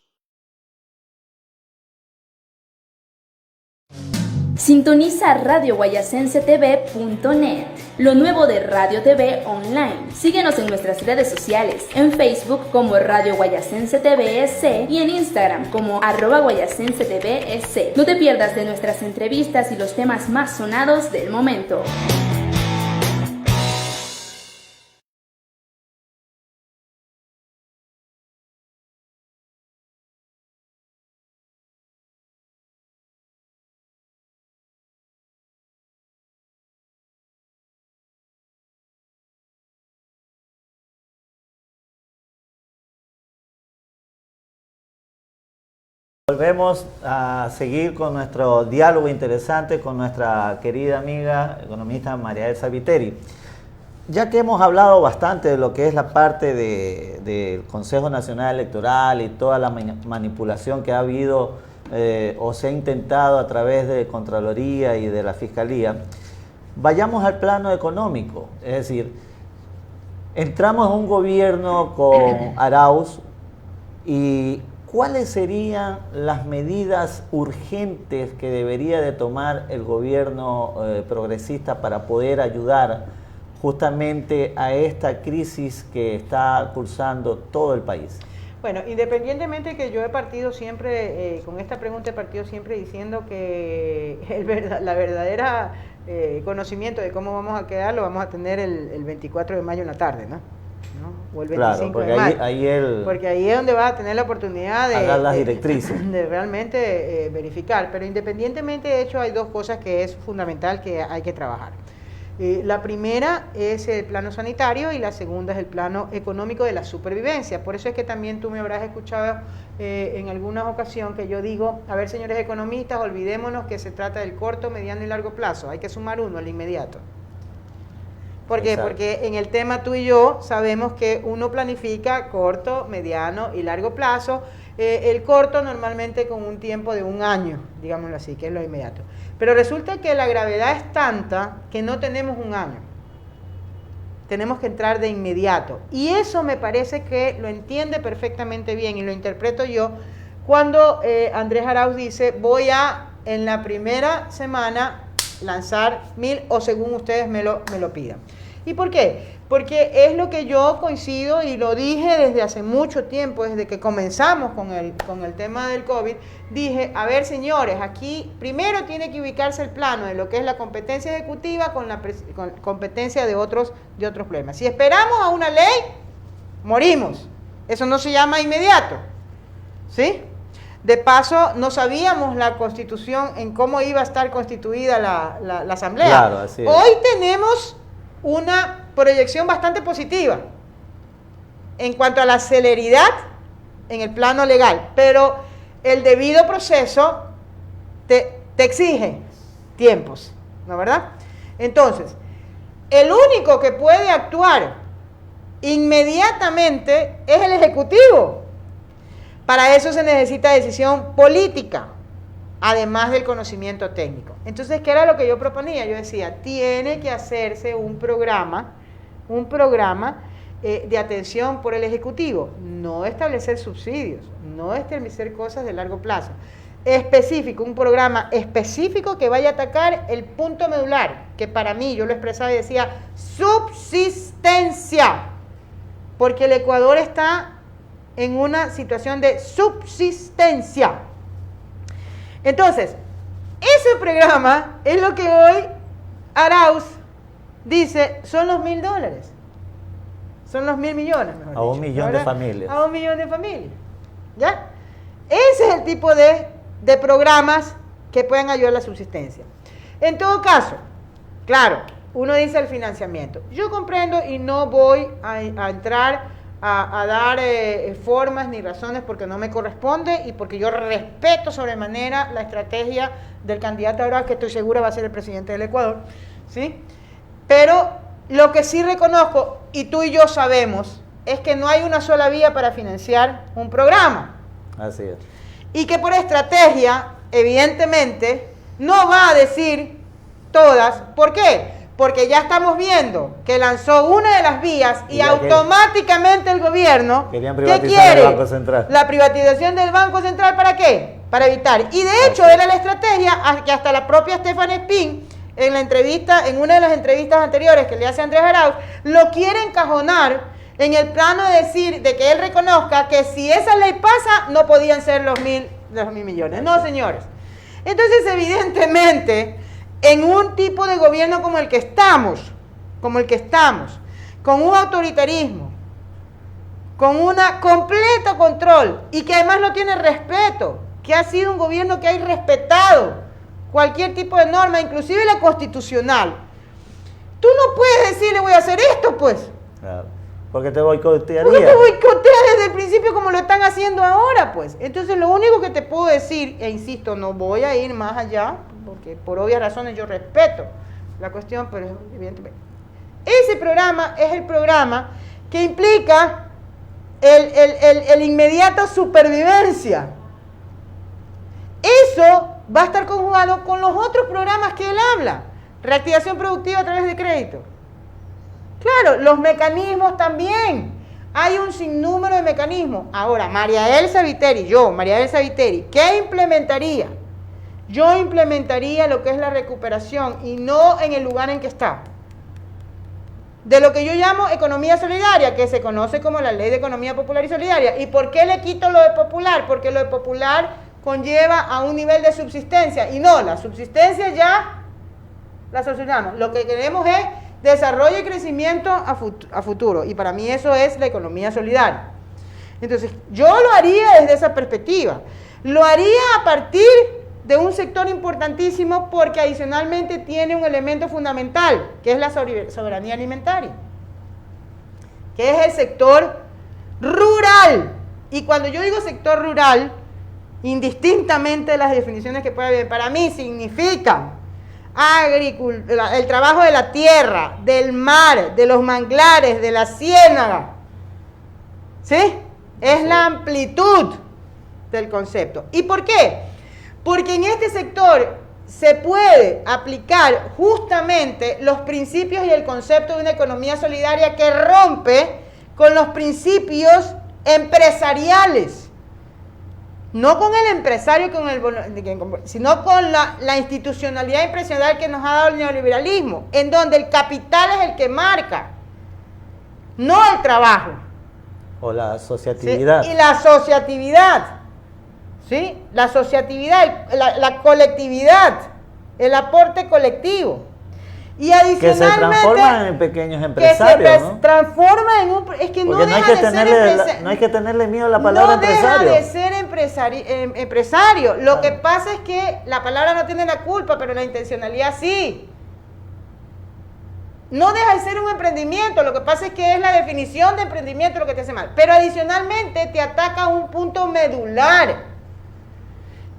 Speaker 13: Sintoniza radioguayacensetv.net, lo nuevo de Radio TV Online. Síguenos en nuestras redes sociales, en Facebook como Radio Guayacense TV EC y en Instagram como @Guayacense TV EC. No te pierdas de nuestras entrevistas y los temas más sonados del momento.
Speaker 1: Volvemos a seguir con nuestro diálogo interesante con nuestra querida amiga economista María Elsa Viteri. Ya que hemos hablado bastante de lo que es la parte del Consejo Nacional Electoral y toda la manipulación que ha habido o se ha intentado a través de Contraloría y de la Fiscalía, vayamos al plano económico. Es decir, entramos a un gobierno con Arauz y ¿cuáles serían las medidas urgentes que debería de tomar el gobierno progresista para poder ayudar justamente a esta crisis que está cursando todo el país?
Speaker 2: Bueno, independientemente que yo he partido siempre, con esta pregunta he partido siempre diciendo que la verdadera conocimiento de cómo vamos a quedar lo vamos a tener el 24 de mayo en la tarde, ¿no? O el 25 de mayo. Porque ahí es donde vas a tener la oportunidad de
Speaker 1: dar las directrices.
Speaker 2: De realmente verificar. Pero independientemente de hecho hay dos cosas que es fundamental que hay que trabajar. La primera es el plano sanitario y la segunda es el plano económico de la supervivencia. Por eso es que también tú me habrás escuchado en alguna ocasión que yo digo, a ver señores economistas, olvidémonos que se trata del corto, mediano y largo plazo. Hay que sumar uno, el inmediato. ¿Por qué?
Speaker 1: Exacto.
Speaker 2: Porque en el tema tú y yo sabemos que uno planifica corto, mediano y largo plazo. El corto normalmente con un tiempo de un año, digámoslo así, que es lo inmediato. Pero resulta que la gravedad es tanta que no tenemos un año. Tenemos que entrar de inmediato. Y eso me parece que lo entiende perfectamente bien y lo interpreto yo cuando Andrés Arauz dice, voy a en la primera semana lanzar 1000 o según ustedes me lo pidan. ¿Y por qué? Porque es lo que yo coincido y lo dije desde hace mucho tiempo, desde que comenzamos con el tema del COVID, dije, a ver señores, aquí primero tiene que ubicarse el plano de lo que es la competencia ejecutiva con la competencia de otros problemas. Si esperamos a una ley, morimos. Eso no se llama inmediato, ¿sí? De paso, no sabíamos la Constitución en cómo iba a estar constituida la Asamblea.
Speaker 1: Claro, así es.
Speaker 2: Hoy tenemos una proyección bastante positiva en cuanto a la celeridad en el plano legal, pero el debido proceso te exige tiempos, ¿no es verdad? Entonces, el único que puede actuar inmediatamente es el Ejecutivo. Para eso se necesita decisión política, además del conocimiento técnico. Entonces, ¿qué era lo que yo proponía? Yo decía, tiene que hacerse un programa de atención por el Ejecutivo, no establecer subsidios, no establecer cosas de largo plazo, específico, un programa específico que vaya a atacar el punto medular, que para mí, yo lo expresaba y decía, subsistencia, porque el Ecuador está en una situación de subsistencia. Entonces, ese programa es lo que hoy Arauz dice, son los $1.000, son los 1.000 millones.
Speaker 1: A 1 millón de familias.
Speaker 2: A 1 millón de familias, ¿ya? Ese es el tipo de programas que pueden ayudar a la subsistencia. En todo caso, Claro, uno dice el financiamiento. Yo comprendo y no voy a entrar a dar formas ni razones porque no me corresponde y porque yo respeto sobremanera la estrategia del candidato ahora que estoy segura va a ser el presidente del Ecuador, ¿sí? Pero lo que sí reconozco, y tú y yo sabemos, es que no hay una sola vía para financiar un programa.
Speaker 1: Así es.
Speaker 2: Y que por estrategia, evidentemente, no va a decir todas. ¿Por qué? Porque ya estamos viendo que lanzó una de las vías y automáticamente el gobierno, ¿qué quiere?
Speaker 1: El Banco Central.
Speaker 2: La privatización del Banco Central, ¿para qué? Para evitar. Y de hecho era la estrategia que hasta la propia Stephanie Spin, en la entrevista, en una de las entrevistas anteriores que le hace Andrés Arauz, lo quiere encajonar en el plano de decir, de que él reconozca que si esa ley pasa, no podían ser los mil millones. No, señores. Entonces, evidentemente, en un tipo de gobierno como el que estamos, con un autoritarismo, con un completo control y que además no tiene respeto, que ha sido un gobierno que ha irrespetado cualquier tipo de norma, inclusive la constitucional. Tú no puedes decirle voy a hacer esto, pues.
Speaker 1: Claro, porque te boicotearía.
Speaker 2: Porque te boicotea desde el principio como lo están haciendo ahora, pues. Entonces lo único que te puedo decir, e insisto, no voy a ir más allá, porque por obvias razones yo respeto la cuestión, pero evidentemente ese programa es el programa que implica el inmediata supervivencia. Eso va a estar conjugado con los otros programas que él habla. Reactivación productiva a través de crédito. Claro, los mecanismos también. Hay un sinnúmero de mecanismos. Ahora, María Elsa Viteri, ¿qué implementaría? Yo implementaría lo que es la recuperación y no en el lugar en que está. De lo que yo llamo economía solidaria, que se conoce como la Ley de Economía Popular y Solidaria. ¿Y por qué le quito lo de popular? Porque lo de popular conlleva a un nivel de subsistencia. Y no, la subsistencia ya la solucionamos. Lo que queremos es desarrollo y crecimiento a futuro. Y para mí eso es la economía solidaria. Entonces, yo lo haría desde esa perspectiva. Lo haría a partir de un sector importantísimo porque adicionalmente tiene un elemento fundamental, que es la soberanía alimentaria, que es el sector rural. Y cuando yo digo sector rural, indistintamente de las definiciones que pueda haber, para mí significa el trabajo de la tierra, del mar, de los manglares, de la ciénaga. ¿Sí? Es la amplitud del concepto. ¿Y por qué? Porque en este sector se puede aplicar justamente los principios y el concepto de una economía solidaria que rompe con los principios empresariales. No con el empresario, sino con la institucionalidad empresarial que nos ha dado el neoliberalismo, en donde el capital es el que marca, no el trabajo.
Speaker 1: O la asociatividad.
Speaker 2: ¿Sí? Y la asociatividad. ¿Sí? La asociatividad, la colectividad, el aporte colectivo. Y adicionalmente,
Speaker 1: que se transforman en pequeños empresarios, ¿no?
Speaker 2: Transforma en un... Es que no deja de ser empresario.
Speaker 1: No hay que tenerle miedo a la palabra empresario.
Speaker 2: No deja de ser empresario. Lo que pasa es que la palabra no tiene la culpa, pero la intencionalidad sí. No deja de ser un emprendimiento, lo que pasa es que es la definición de emprendimiento lo que te hace mal. Pero adicionalmente te ataca un punto medular,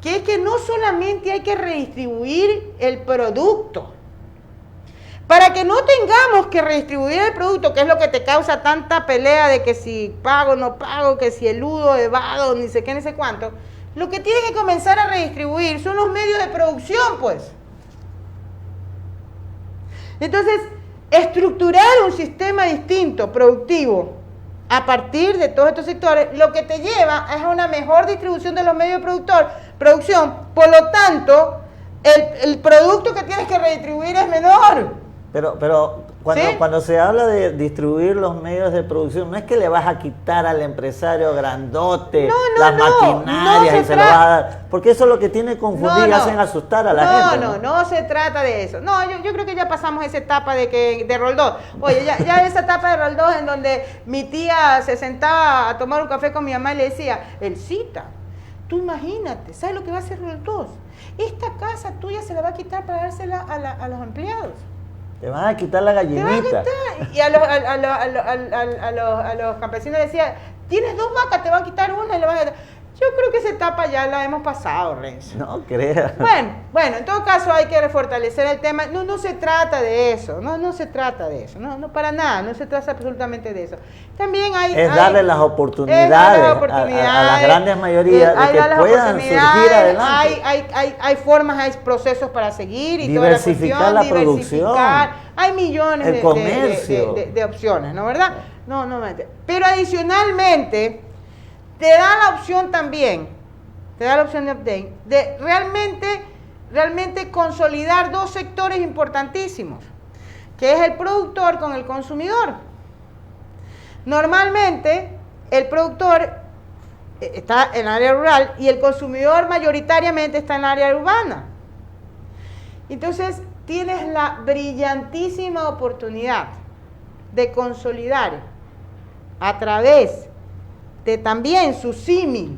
Speaker 2: que es que no solamente hay que redistribuir el producto. Para que no tengamos que redistribuir el producto, que es lo que te causa tanta pelea de que si pago, no pago, que si eludo, evado, ni sé qué, ni sé cuánto, lo que tienes que comenzar a redistribuir son los medios de producción, pues. Entonces, estructurar un sistema distinto, productivo, a partir de todos estos sectores, lo que te lleva es a una mejor distribución de los medios de producción. Por lo tanto, el producto que tienes que redistribuir es menor.
Speaker 1: Pero cuando se habla de distribuir los medios de producción, no es que le vas a quitar al empresario grandote las maquinarias y se lo vas a dar, porque eso es lo que tiene confundir y hacen asustar a la gente.
Speaker 2: No se trata de eso. No, yo creo que ya pasamos esa etapa de Roldós. Oye, ya esa etapa de Roldós en donde mi tía se sentaba a tomar un café con mi mamá y le decía, Elcita, tú imagínate, ¿sabes lo que va a hacer Roldós? Esta casa tuya se la va a quitar para dársela a los empleados.
Speaker 1: Te van a quitar la gallinita.
Speaker 2: Y a los campesinos decía, tienes 2 vacas, te van a quitar una y le van a quitar. Yo creo que esa etapa ya la hemos pasado, Renzo.
Speaker 1: No creas.
Speaker 2: Bueno, en todo caso hay que fortalecer el tema. No se trata de eso, no se trata de eso, no para nada, no se trata absolutamente de eso. También
Speaker 1: darle las oportunidades, a las grandes mayorías de que puedan surgir adelante.
Speaker 2: Hay formas, hay procesos para seguir y
Speaker 1: diversificar
Speaker 2: toda la
Speaker 1: la producción.
Speaker 2: Hay millones de opciones, ¿no? ¿Verdad? No, pero adicionalmente te da la opción también, de realmente consolidar 2 sectores importantísimos, que es el productor con el consumidor. Normalmente, el productor está en el área rural y el consumidor mayoritariamente está en el área urbana. Entonces, tienes la brillantísima oportunidad de consolidar a través de también su símil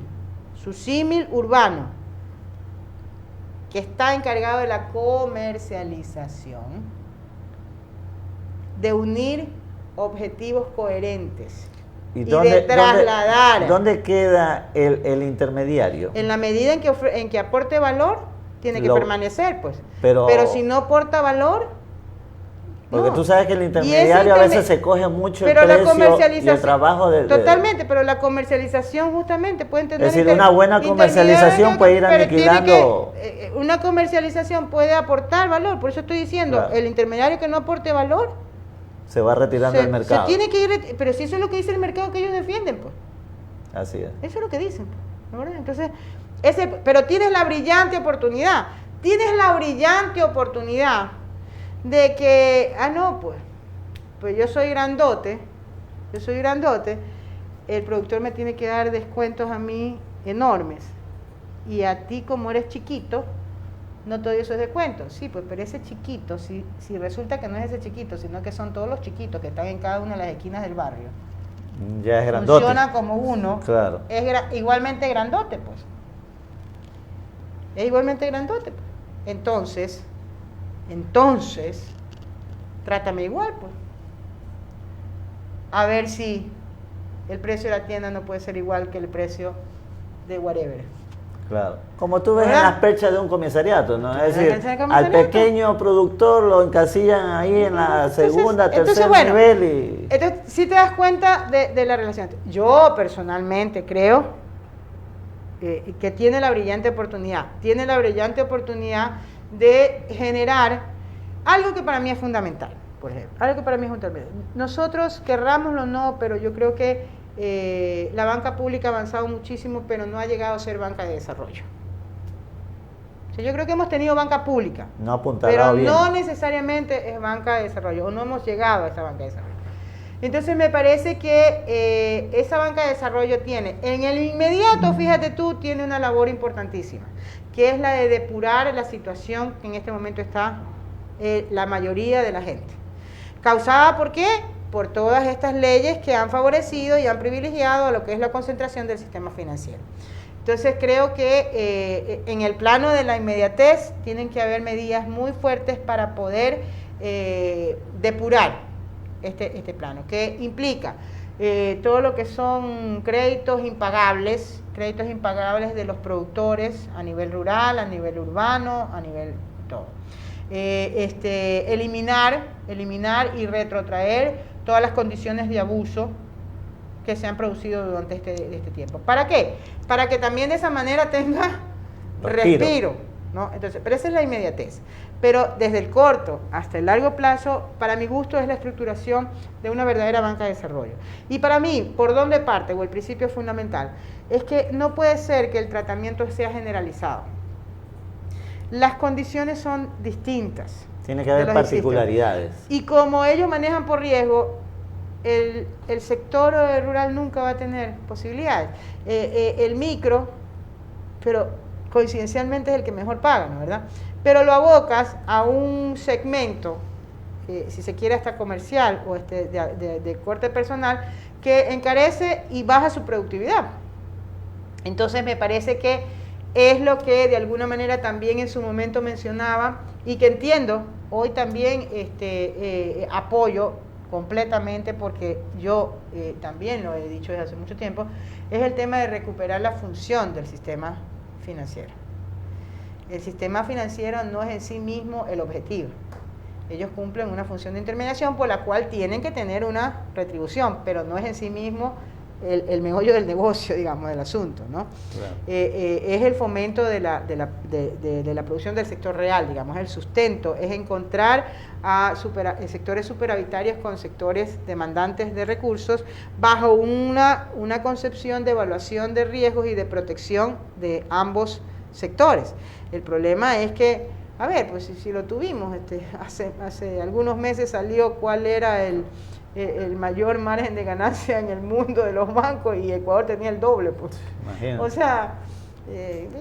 Speaker 2: urbano, que está encargado de la comercialización, de unir objetivos coherentes y de trasladar.
Speaker 1: ¿Dónde queda el intermediario?
Speaker 2: En la medida en que aporte valor, tiene que permanecer, pues.
Speaker 1: Pero
Speaker 2: si no aporta valor,
Speaker 1: porque tú sabes que el intermediario a veces se coge mucho el precio y el trabajo
Speaker 2: Totalmente, pero la comercialización justamente puede tener...
Speaker 1: Es decir, una buena comercialización puede ir aniquilando...
Speaker 2: una comercialización puede aportar valor, por eso estoy diciendo, claro. El intermediario que no aporte valor...
Speaker 1: Se va retirando del mercado.
Speaker 2: Se tiene que ir, pero si eso es lo que dice el mercado que ellos defienden, pues.
Speaker 1: Así es.
Speaker 2: Eso es lo que dicen, ¿no? Entonces, pero tienes la brillante oportunidad de que, pues yo soy grandote, el productor me tiene que dar descuentos a mí enormes, y a ti como eres chiquito, no te doy esos descuentos. Sí, pues, pero ese chiquito, si resulta que no es ese chiquito, sino que son todos los chiquitos que están en cada una de las esquinas del barrio,
Speaker 1: ya es grandote.
Speaker 2: Funciona como uno,
Speaker 1: claro.
Speaker 2: Es igualmente grandote, pues. Es igualmente grandote, pues. Entonces, trátame igual, pues. A ver si el precio de la tienda no puede ser igual que el precio de whatever.
Speaker 1: Claro. Como tú ves en las perchas de un comisariato, ¿no? Es decir, al pequeño productor lo encasillan ahí en la segunda, tercer nivel y...
Speaker 2: Entonces, si te das cuenta de la relación. Yo personalmente creo que tiene la brillante oportunidad de generar algo que para mí es fundamental, por ejemplo. Nosotros, querrámoslo o no, pero yo creo que la banca pública ha avanzado muchísimo, pero no ha llegado a ser banca de desarrollo. O sea, yo creo que hemos tenido banca pública, pero bien. No necesariamente es banca de desarrollo, o no hemos llegado a esa banca de desarrollo. Entonces me parece que esa banca de desarrollo tiene, en el inmediato, fíjate tú, tiene una labor importantísima, que es la de depurar la situación que en este momento está la mayoría de la gente. ¿Causada por qué? Por todas estas leyes que han favorecido y han privilegiado a lo que es la concentración del sistema financiero. Entonces creo que en el plano de la inmediatez tienen que haber medidas muy fuertes para poder depurar este plano, que implica todo lo que son créditos impagables de los productores a nivel rural, a nivel urbano, a nivel todo. Eliminar y retrotraer todas las condiciones de abuso que se han producido durante este tiempo. ¿Para qué? Para que también de esa manera tenga respiro, ¿no? Entonces, pero esa es la inmediatez. Pero desde el corto hasta el largo plazo, para mi gusto, es la estructuración de una verdadera banca de desarrollo. Y para mí, ¿por dónde parte? O el principio fundamental, es que no puede ser que el tratamiento sea generalizado. Las condiciones son distintas.
Speaker 1: Tiene que haber particularidades.
Speaker 2: Y como ellos manejan por riesgo, el sector rural nunca va a tener posibilidades. El micro, pero coincidencialmente es el que mejor paga, ¿no? ¿Verdad? Pero lo abocas a un segmento, si se quiere hasta comercial o de corte personal, que encarece y baja su productividad. Entonces me parece que es lo que de alguna manera también en su momento mencionaba y que entiendo, hoy también apoyo completamente, porque yo también lo he dicho desde hace mucho tiempo, es el tema de recuperar la función del sistema financiero. El sistema financiero no es en sí mismo el objetivo. Ellos cumplen una función de intermediación por la cual tienen que tener una retribución, pero no es en sí mismo el meollo del negocio, digamos, del asunto, ¿no? Claro. Es el fomento de la producción del sector real, digamos, el sustento, es encontrar a sectores superavitarios con sectores demandantes de recursos bajo una concepción de evaluación de riesgos y de protección de ambos sectores. El problema es que, a ver, pues si lo tuvimos, hace algunos meses salió cuál era el mayor margen de ganancia en el mundo de los bancos y Ecuador tenía el doble, pues. Imagínate. O sea,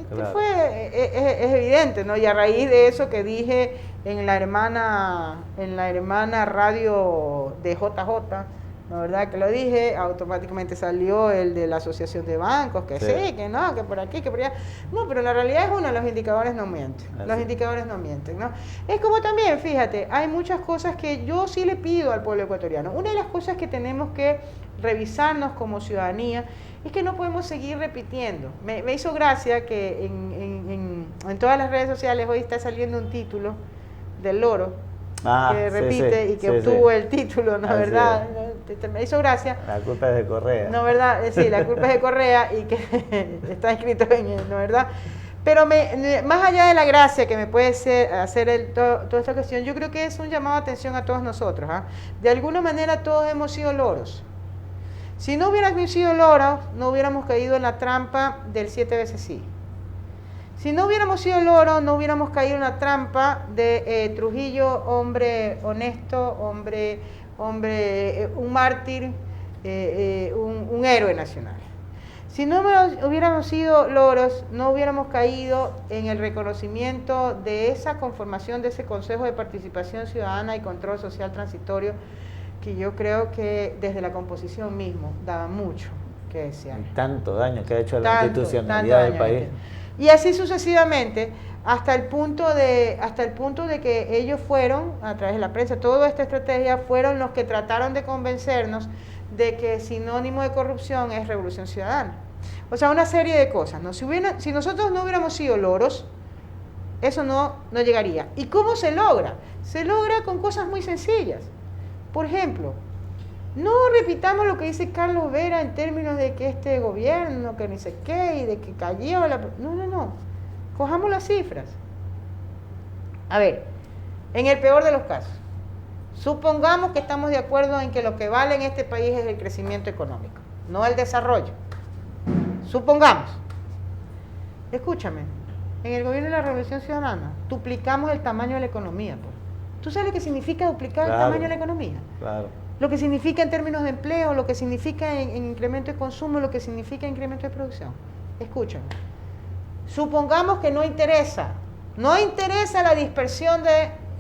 Speaker 2: claro. Es evidente, ¿no? Y a raíz de eso que dije en la hermana radio de JJ, ¿no? ¿Verdad? Que lo dije, automáticamente salió el de la Asociación de Bancos, que sí, que no, que por aquí, que por allá. No, pero la realidad es una, los indicadores no mienten. Así. Los indicadores no mienten, ¿no? Es como también, fíjate, hay muchas cosas que yo sí le pido al pueblo ecuatoriano. Una de las cosas que tenemos que revisarnos como ciudadanía es que no podemos seguir repitiendo. Me hizo gracia que en todas las redes sociales hoy está saliendo un título del loro, que repite y que obtuvo el título, ¿no? ¿Verdad? Me hizo gracia. La culpa es de Correa. ¿No, verdad? Sí, la culpa es de Correa y que está escrito en él, ¿no, verdad? Pero más allá de la gracia que me puede hacer toda esta cuestión, yo creo que es un llamado de atención a todos nosotros, ¿eh? De alguna manera todos hemos sido loros. Si no hubiéramos sido loros, no hubiéramos caído en la trampa del 7 veces sí. Si no hubiéramos sido loros, no hubiéramos caído en la trampa de Trujillo, hombre honesto, hombre un mártir, un héroe nacional. Si no hubiéramos sido loros, no hubiéramos caído en el reconocimiento de esa conformación de ese Consejo de Participación Ciudadana y Control Social Transitorio, que yo creo que desde la composición mismo daba mucho que desear.
Speaker 1: Tanto daño que ha hecho a la institucionalidad del país.
Speaker 2: Y así sucesivamente, hasta el punto de que ellos fueron, a través de la prensa, toda esta estrategia, fueron los que trataron de convencernos de que sinónimo de corrupción es revolución ciudadana. O sea, una serie de cosas, ¿no? Si nosotros no hubiéramos sido loros, eso no llegaría. ¿Y cómo se logra? Se logra con cosas muy sencillas. Por ejemplo, no repitamos lo que dice Carlos Vera en términos de que este gobierno, que ni sé qué, y de que cayó la... No. Cojamos las cifras. A ver, en el peor de los casos, supongamos que estamos de acuerdo en que lo que vale en este país es el crecimiento económico, no el desarrollo. Supongamos. Escúchame, en el gobierno de la Revolución Ciudadana duplicamos el tamaño de la economía. Pues. ¿Tú sabes lo que significa duplicar el tamaño de la economía? Claro. Lo que significa en términos de empleo, lo que significa en incremento de consumo, lo que significa en incremento de producción. Escúchame. Supongamos que no interesa la dispersión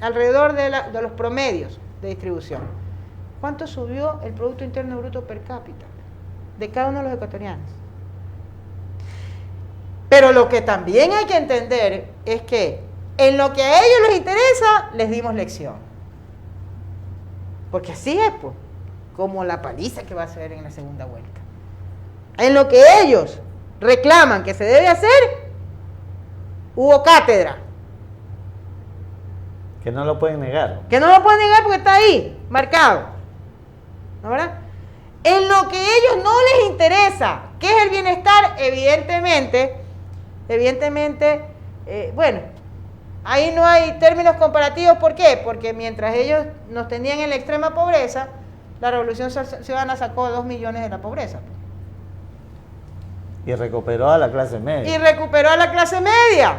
Speaker 2: alrededor de los promedios de distribución. ¿Cuánto subió el Producto Interno Bruto per cápita de cada uno de los ecuatorianos? Pero lo que también hay que entender es que en lo que a ellos les interesa, les dimos lección. Porque así es, pues, como la paliza que va a hacer en la segunda vuelta. En lo que ellos reclaman que se debe hacer, hubo cátedra.
Speaker 1: Que no lo pueden negar.
Speaker 2: Que no lo pueden negar porque está ahí, marcado. ¿No, verdad? En lo que a ellos no les interesa, que es el bienestar, evidentemente, bueno, ahí no hay términos comparativos. ¿Por qué? Porque mientras ellos nos tenían en la extrema pobreza, la Revolución Ciudadana sacó 2 millones de la pobreza.
Speaker 1: Y recuperó a la clase media.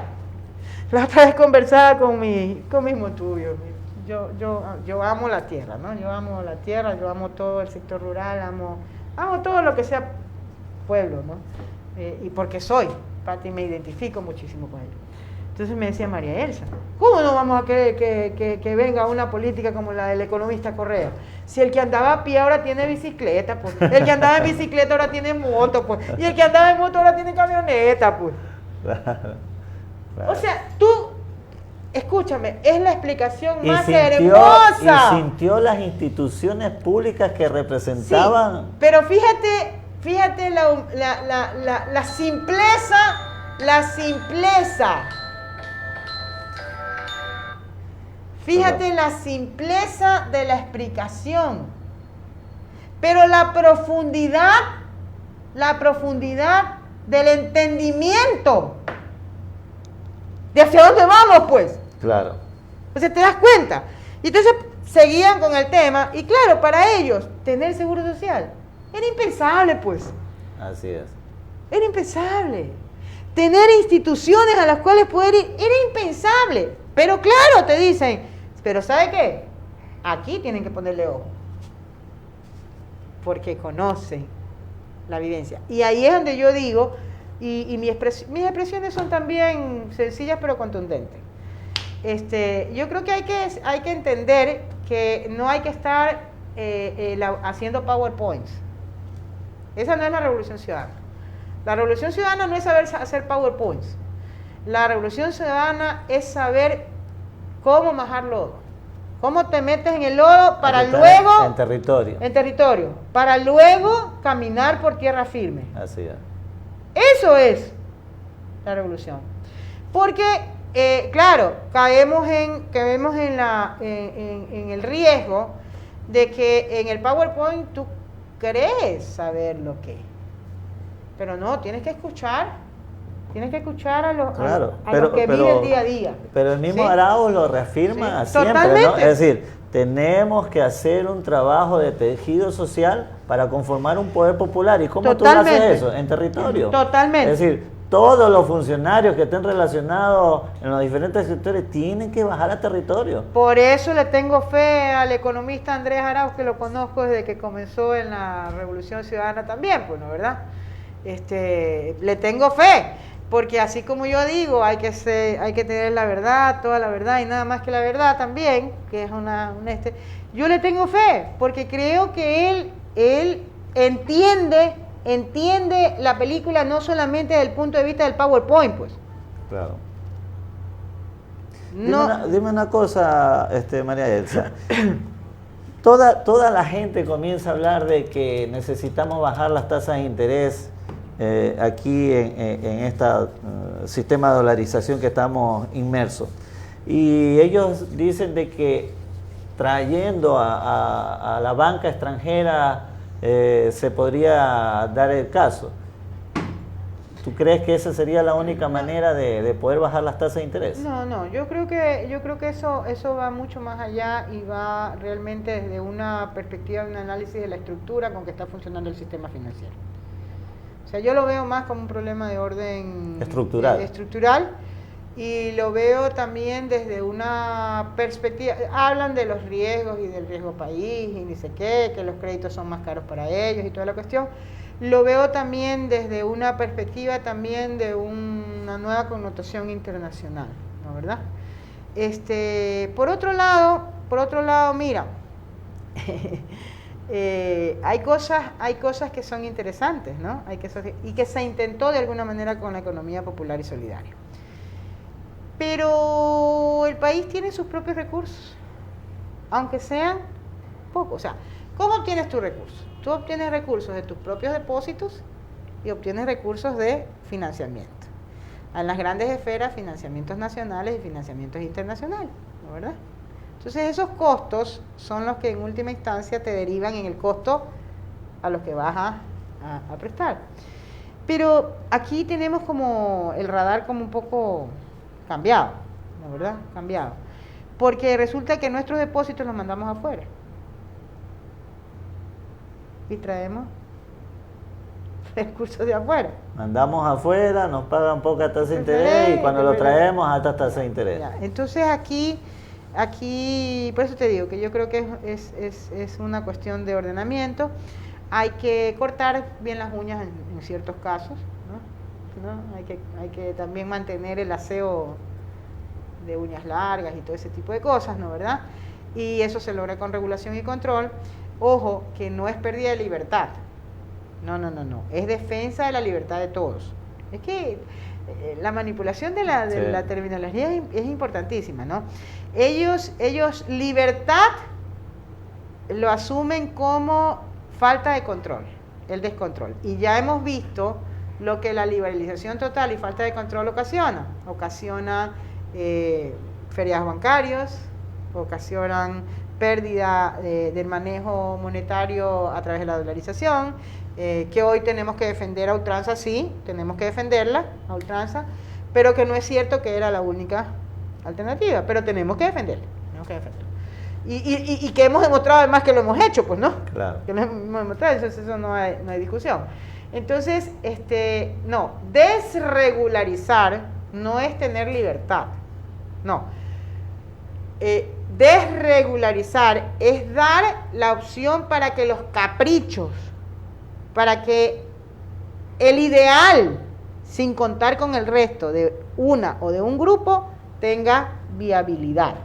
Speaker 2: La otra vez conversaba con mis motubios. Yo amo la tierra, ¿no? Yo amo la tierra, yo amo todo el sector rural, amo todo lo que sea pueblo, ¿no? Y porque soy parte y me identifico muchísimo con ello. Entonces me decía María Elsa, ¿cómo no vamos a querer que venga una política como la del economista Correa? Si el que andaba a pie ahora tiene bicicleta, pues. El que andaba en bicicleta ahora tiene moto, pues. Y el que andaba en moto ahora tiene camioneta, pues. O sea, tú, escúchame, es la explicación más
Speaker 1: Y
Speaker 2: hermosa.
Speaker 1: sintió las instituciones públicas que representaban.
Speaker 2: Sí, pero fíjate la simpleza. Fíjate la simpleza de la explicación. Pero la profundidad del entendimiento de hacia dónde vamos, pues.
Speaker 1: Claro.
Speaker 2: O sea, te das cuenta. Y entonces seguían con el tema, y claro, para ellos, tener seguro social era impensable, pues.
Speaker 1: Así es.
Speaker 2: Era impensable. Tener instituciones a las cuales poder ir era impensable. Pero claro, te dicen, pero ¿sabe qué? Aquí tienen que ponerle ojo. Porque conocen la vivencia. Y ahí es donde yo digo, y mis expresiones son también sencillas pero contundentes. Yo creo que hay que entender que no hay que estar haciendo PowerPoints. Esa no es la revolución ciudadana. La revolución ciudadana no es saber hacer PowerPoints. La revolución ciudadana es saber cómo majar lodo. Cómo te metes en el lodo para luego...
Speaker 1: En territorio.
Speaker 2: En territorio. Para luego caminar por tierra firme.
Speaker 1: Así es.
Speaker 2: Eso es la revolución. Porque, claro, caemos en el riesgo de que en el PowerPoint tú crees saber lo que es. Pero no, tienes que escuchar. Tienes que escuchar a los que viven día a día.
Speaker 1: Pero el mismo
Speaker 2: ¿sí?
Speaker 1: Arauz lo reafirma siempre,
Speaker 2: totalmente.
Speaker 1: ¿no? Es decir, tenemos que hacer un trabajo de tejido social para conformar un poder popular. ¿Y cómo
Speaker 2: Totalmente.
Speaker 1: tú haces eso? En territorio.
Speaker 2: Totalmente.
Speaker 1: Es decir, todos los funcionarios que estén relacionados en los diferentes sectores tienen que bajar a territorio.
Speaker 2: Por eso le tengo fe al economista Andrés Arauz, que lo conozco desde que comenzó en la Revolución Ciudadana también, pues, ¿no, verdad? Le tengo fe. Porque así como yo digo, hay que tener la verdad, toda la verdad y nada más que la verdad también, que es yo le tengo fe, porque creo que él entiende la película no solamente desde el punto de vista del PowerPoint, pues.
Speaker 1: Claro.
Speaker 2: No.
Speaker 1: Dime una cosa, María Elsa. Toda la gente comienza a hablar de que necesitamos bajar las tasas de interés aquí en este sistema de dolarización que estamos inmersos. Y ellos dicen de que trayendo a la banca extranjera se podría dar el caso. ¿Tú crees que esa sería la única manera de poder bajar las tasas de interés?
Speaker 2: No, yo creo que eso va mucho más allá y va realmente desde una perspectiva de un análisis de la estructura con que está funcionando el sistema financiero. O sea, yo lo veo más como un problema de orden estructural y lo veo también desde una perspectiva, hablan de los riesgos y del riesgo país y ni sé qué, que los créditos son más caros para ellos y toda la cuestión. Lo veo también desde una perspectiva también de una nueva connotación internacional, ¿no, verdad? Por otro lado, mira, hay cosas que son interesantes, ¿no? Y que se intentó de alguna manera con la economía popular y solidaria. Pero el país tiene sus propios recursos, aunque sean pocos. O sea, ¿cómo obtienes tus recursos? Tú obtienes recursos de tus propios depósitos y obtienes recursos de financiamiento. En las grandes esferas, financiamientos nacionales y financiamientos internacionales, ¿no, verdad? Entonces esos costos son los que en última instancia te derivan en el costo a los que vas a prestar. Pero aquí tenemos como el radar como un poco cambiado, ¿no, verdad? Cambiado. Porque resulta que nuestros depósitos los mandamos afuera. Y traemos recursos de afuera.
Speaker 1: Mandamos afuera, nos pagan poca tasa de interés y cuando lo traemos altas tasas de interés.
Speaker 2: Ya, entonces aquí, por eso te digo que yo creo que es una cuestión de ordenamiento. Hay que cortar bien las uñas en ciertos casos, ¿no? Hay que también mantener el aseo de uñas largas y todo ese tipo de cosas, ¿no, verdad? Y eso se logra con regulación y control. Ojo, que no es pérdida de libertad. No. Es defensa de la libertad de todos. Es que la manipulación de la terminología es importantísima, ¿no? Ellos libertad lo asumen como falta de control, el descontrol. Y ya hemos visto lo que la liberalización total y falta de control ocasiona. Ocasiona feriados bancarios, ocasionan pérdida del manejo monetario a través de la dolarización, que hoy tenemos que defender a ultranza, sí, tenemos que defenderla a ultranza, pero que no es cierto que era la única alternativa, pero tenemos que defenderla, y que hemos demostrado además que lo hemos hecho, pues, ¿no?
Speaker 1: Claro.
Speaker 2: Que lo hemos demostrado, eso no hay discusión. Entonces, no, desregularizar no es tener libertad, no. Desregularizar es dar la opción para que los caprichos, para que el ideal, sin contar con el resto de una o de un grupo, tenga viabilidad.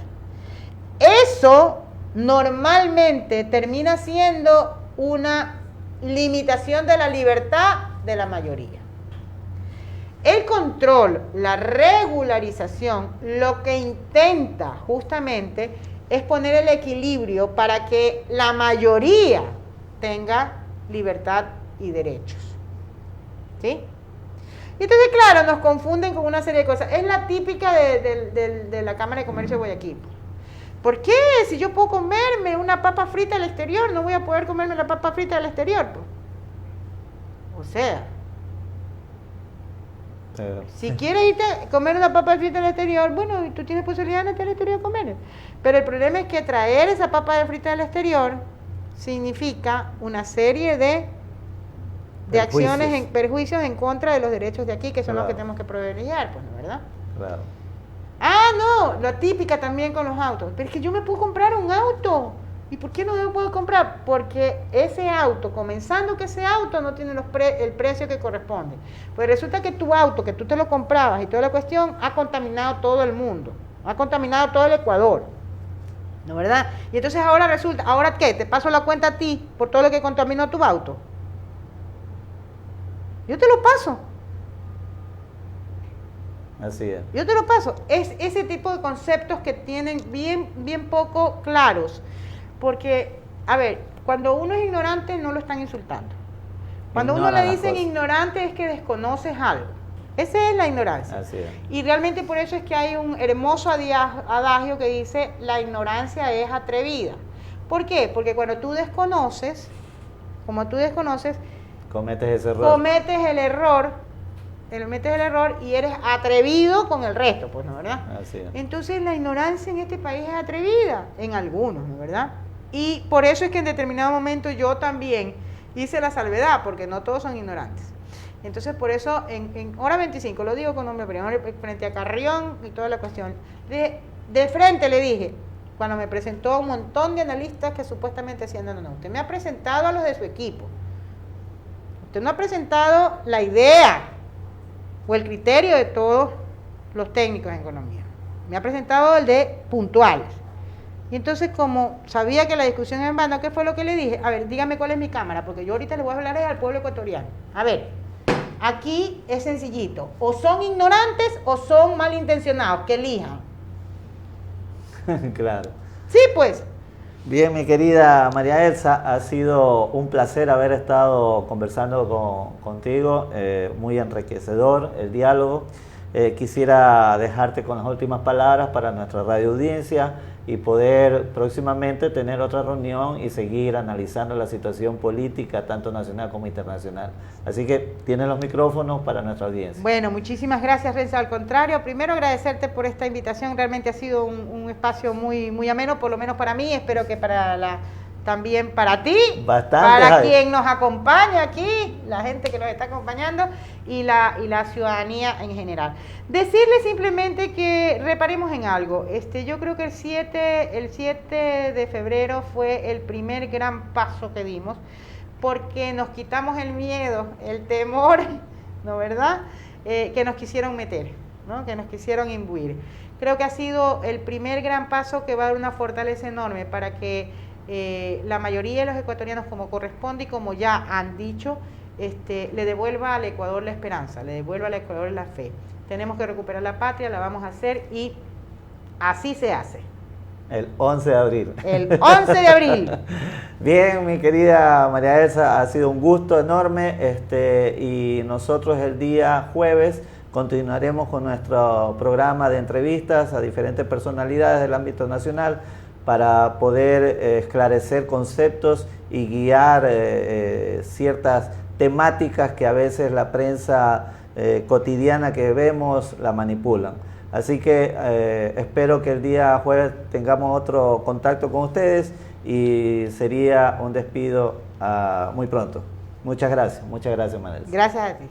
Speaker 2: Eso normalmente termina siendo una limitación de la libertad de la mayoría. El control, la regularización, lo que intenta justamente es poner el equilibrio para que la mayoría tenga libertad y derechos. ¿Sí? Y entonces, claro, nos confunden con una serie de cosas. Es la típica de la Cámara de Comercio de Guayaquil. ¿Por qué? Si yo puedo comerme una papa frita al exterior, no voy a poder comerme la papa frita al exterior, pues. O sea, si quieres irte a comer una papa frita al exterior, bueno, tú tienes posibilidad de irte al exterior a comer. Pero el problema es que traer esa papa frita del exterior significa una serie de acciones, perjuicios en contra de los derechos de aquí, que son los que tenemos que privilegiar, pues, ¿no? ¿Verdad?
Speaker 1: Claro.
Speaker 2: Ah, no, la típica también con los autos. Pero es que yo me puedo comprar un auto. ¿Y por qué no me puedo comprar? Porque ese auto, comenzando que ese auto no tiene el precio que corresponde. Pues resulta que tu auto, que tú te lo comprabas y toda la cuestión, ha contaminado todo el mundo. Ha contaminado todo el Ecuador. ¿No, verdad? Y entonces ahora resulta, ¿ahora qué? ¿Te paso la cuenta a ti por todo lo que contaminó tu auto? Yo te lo paso.
Speaker 1: Así es.
Speaker 2: Yo te lo paso. Es ese tipo de conceptos que tienen bien poco claros. Porque, a ver, cuando uno es ignorante no lo están insultando. Cuando uno le dicen ignorante es que desconoces algo. Esa es la ignorancia.
Speaker 1: Así es.
Speaker 2: Y realmente por eso es que hay un hermoso adagio que dice, la ignorancia es atrevida. ¿Por qué? Porque cuando tú desconoces,
Speaker 1: cometes ese error.
Speaker 2: Cometes el error y eres atrevido con el resto, pues, ¿no, verdad?
Speaker 1: Así es.
Speaker 2: Entonces la ignorancia en este país es atrevida, en algunos, ¿no, verdad? Y por eso es que en determinado momento yo también hice la salvedad, porque no todos son ignorantes. Entonces por eso en hora 25, lo digo con nombre primero, frente a Carrión y toda la cuestión, de frente le dije, cuando me presentó un montón de analistas que supuestamente decían, no, usted me ha presentado a los de su equipo, usted no ha presentado la idea o el criterio de todos los técnicos en economía, me ha presentado el de puntuales. Y entonces, como sabía que la discusión era en vano, ¿qué fue lo que le dije? A ver, dígame cuál es mi cámara, porque yo ahorita le voy a hablar al pueblo ecuatoriano. A ver, aquí es sencillito, o son ignorantes o son malintencionados, que elijan.
Speaker 1: Claro.
Speaker 2: Sí, pues.
Speaker 1: Bien, mi querida María Elsa, ha sido un placer haber estado conversando contigo, muy enriquecedor el diálogo. Quisiera dejarte con las últimas palabras para nuestra radio audiencia y poder próximamente tener otra reunión y seguir analizando la situación política, tanto nacional como internacional. Así que tienes los micrófonos para nuestra audiencia.
Speaker 2: Bueno, muchísimas gracias, Renzo. Al contrario, primero agradecerte por esta invitación. Realmente ha sido un espacio muy ameno, por lo menos para mí. Espero que también para ti,
Speaker 1: bastante,
Speaker 2: para quien nos acompaña aquí, la gente que nos está acompañando y la ciudadanía en general. Decirle simplemente que reparemos en algo. Yo creo que el 7 de febrero fue el primer gran paso que dimos, porque nos quitamos el miedo, el temor, ¿no, verdad? Que nos quisieron meter, ¿no? Que nos quisieron imbuir. Creo que ha sido el primer gran paso que va a dar una fortaleza enorme para que la mayoría de los ecuatorianos, como corresponde y como ya han dicho, le devuelva al Ecuador la esperanza, le devuelva al Ecuador la fe. Tenemos que recuperar la patria, la vamos a hacer y así se hace.
Speaker 1: El 11 de abril.
Speaker 2: El 11 de abril.
Speaker 1: Bien, mi querida María Elsa, ha sido un gusto enorme y nosotros el día jueves continuaremos con nuestro programa de entrevistas a diferentes personalidades del ámbito nacional para poder esclarecer conceptos y guiar ciertas temáticas que a veces la prensa cotidiana que vemos la manipulan. Así que espero que el día jueves tengamos otro contacto con ustedes y sería un despido muy pronto. Muchas gracias, María Elsa.
Speaker 2: Gracias a ti.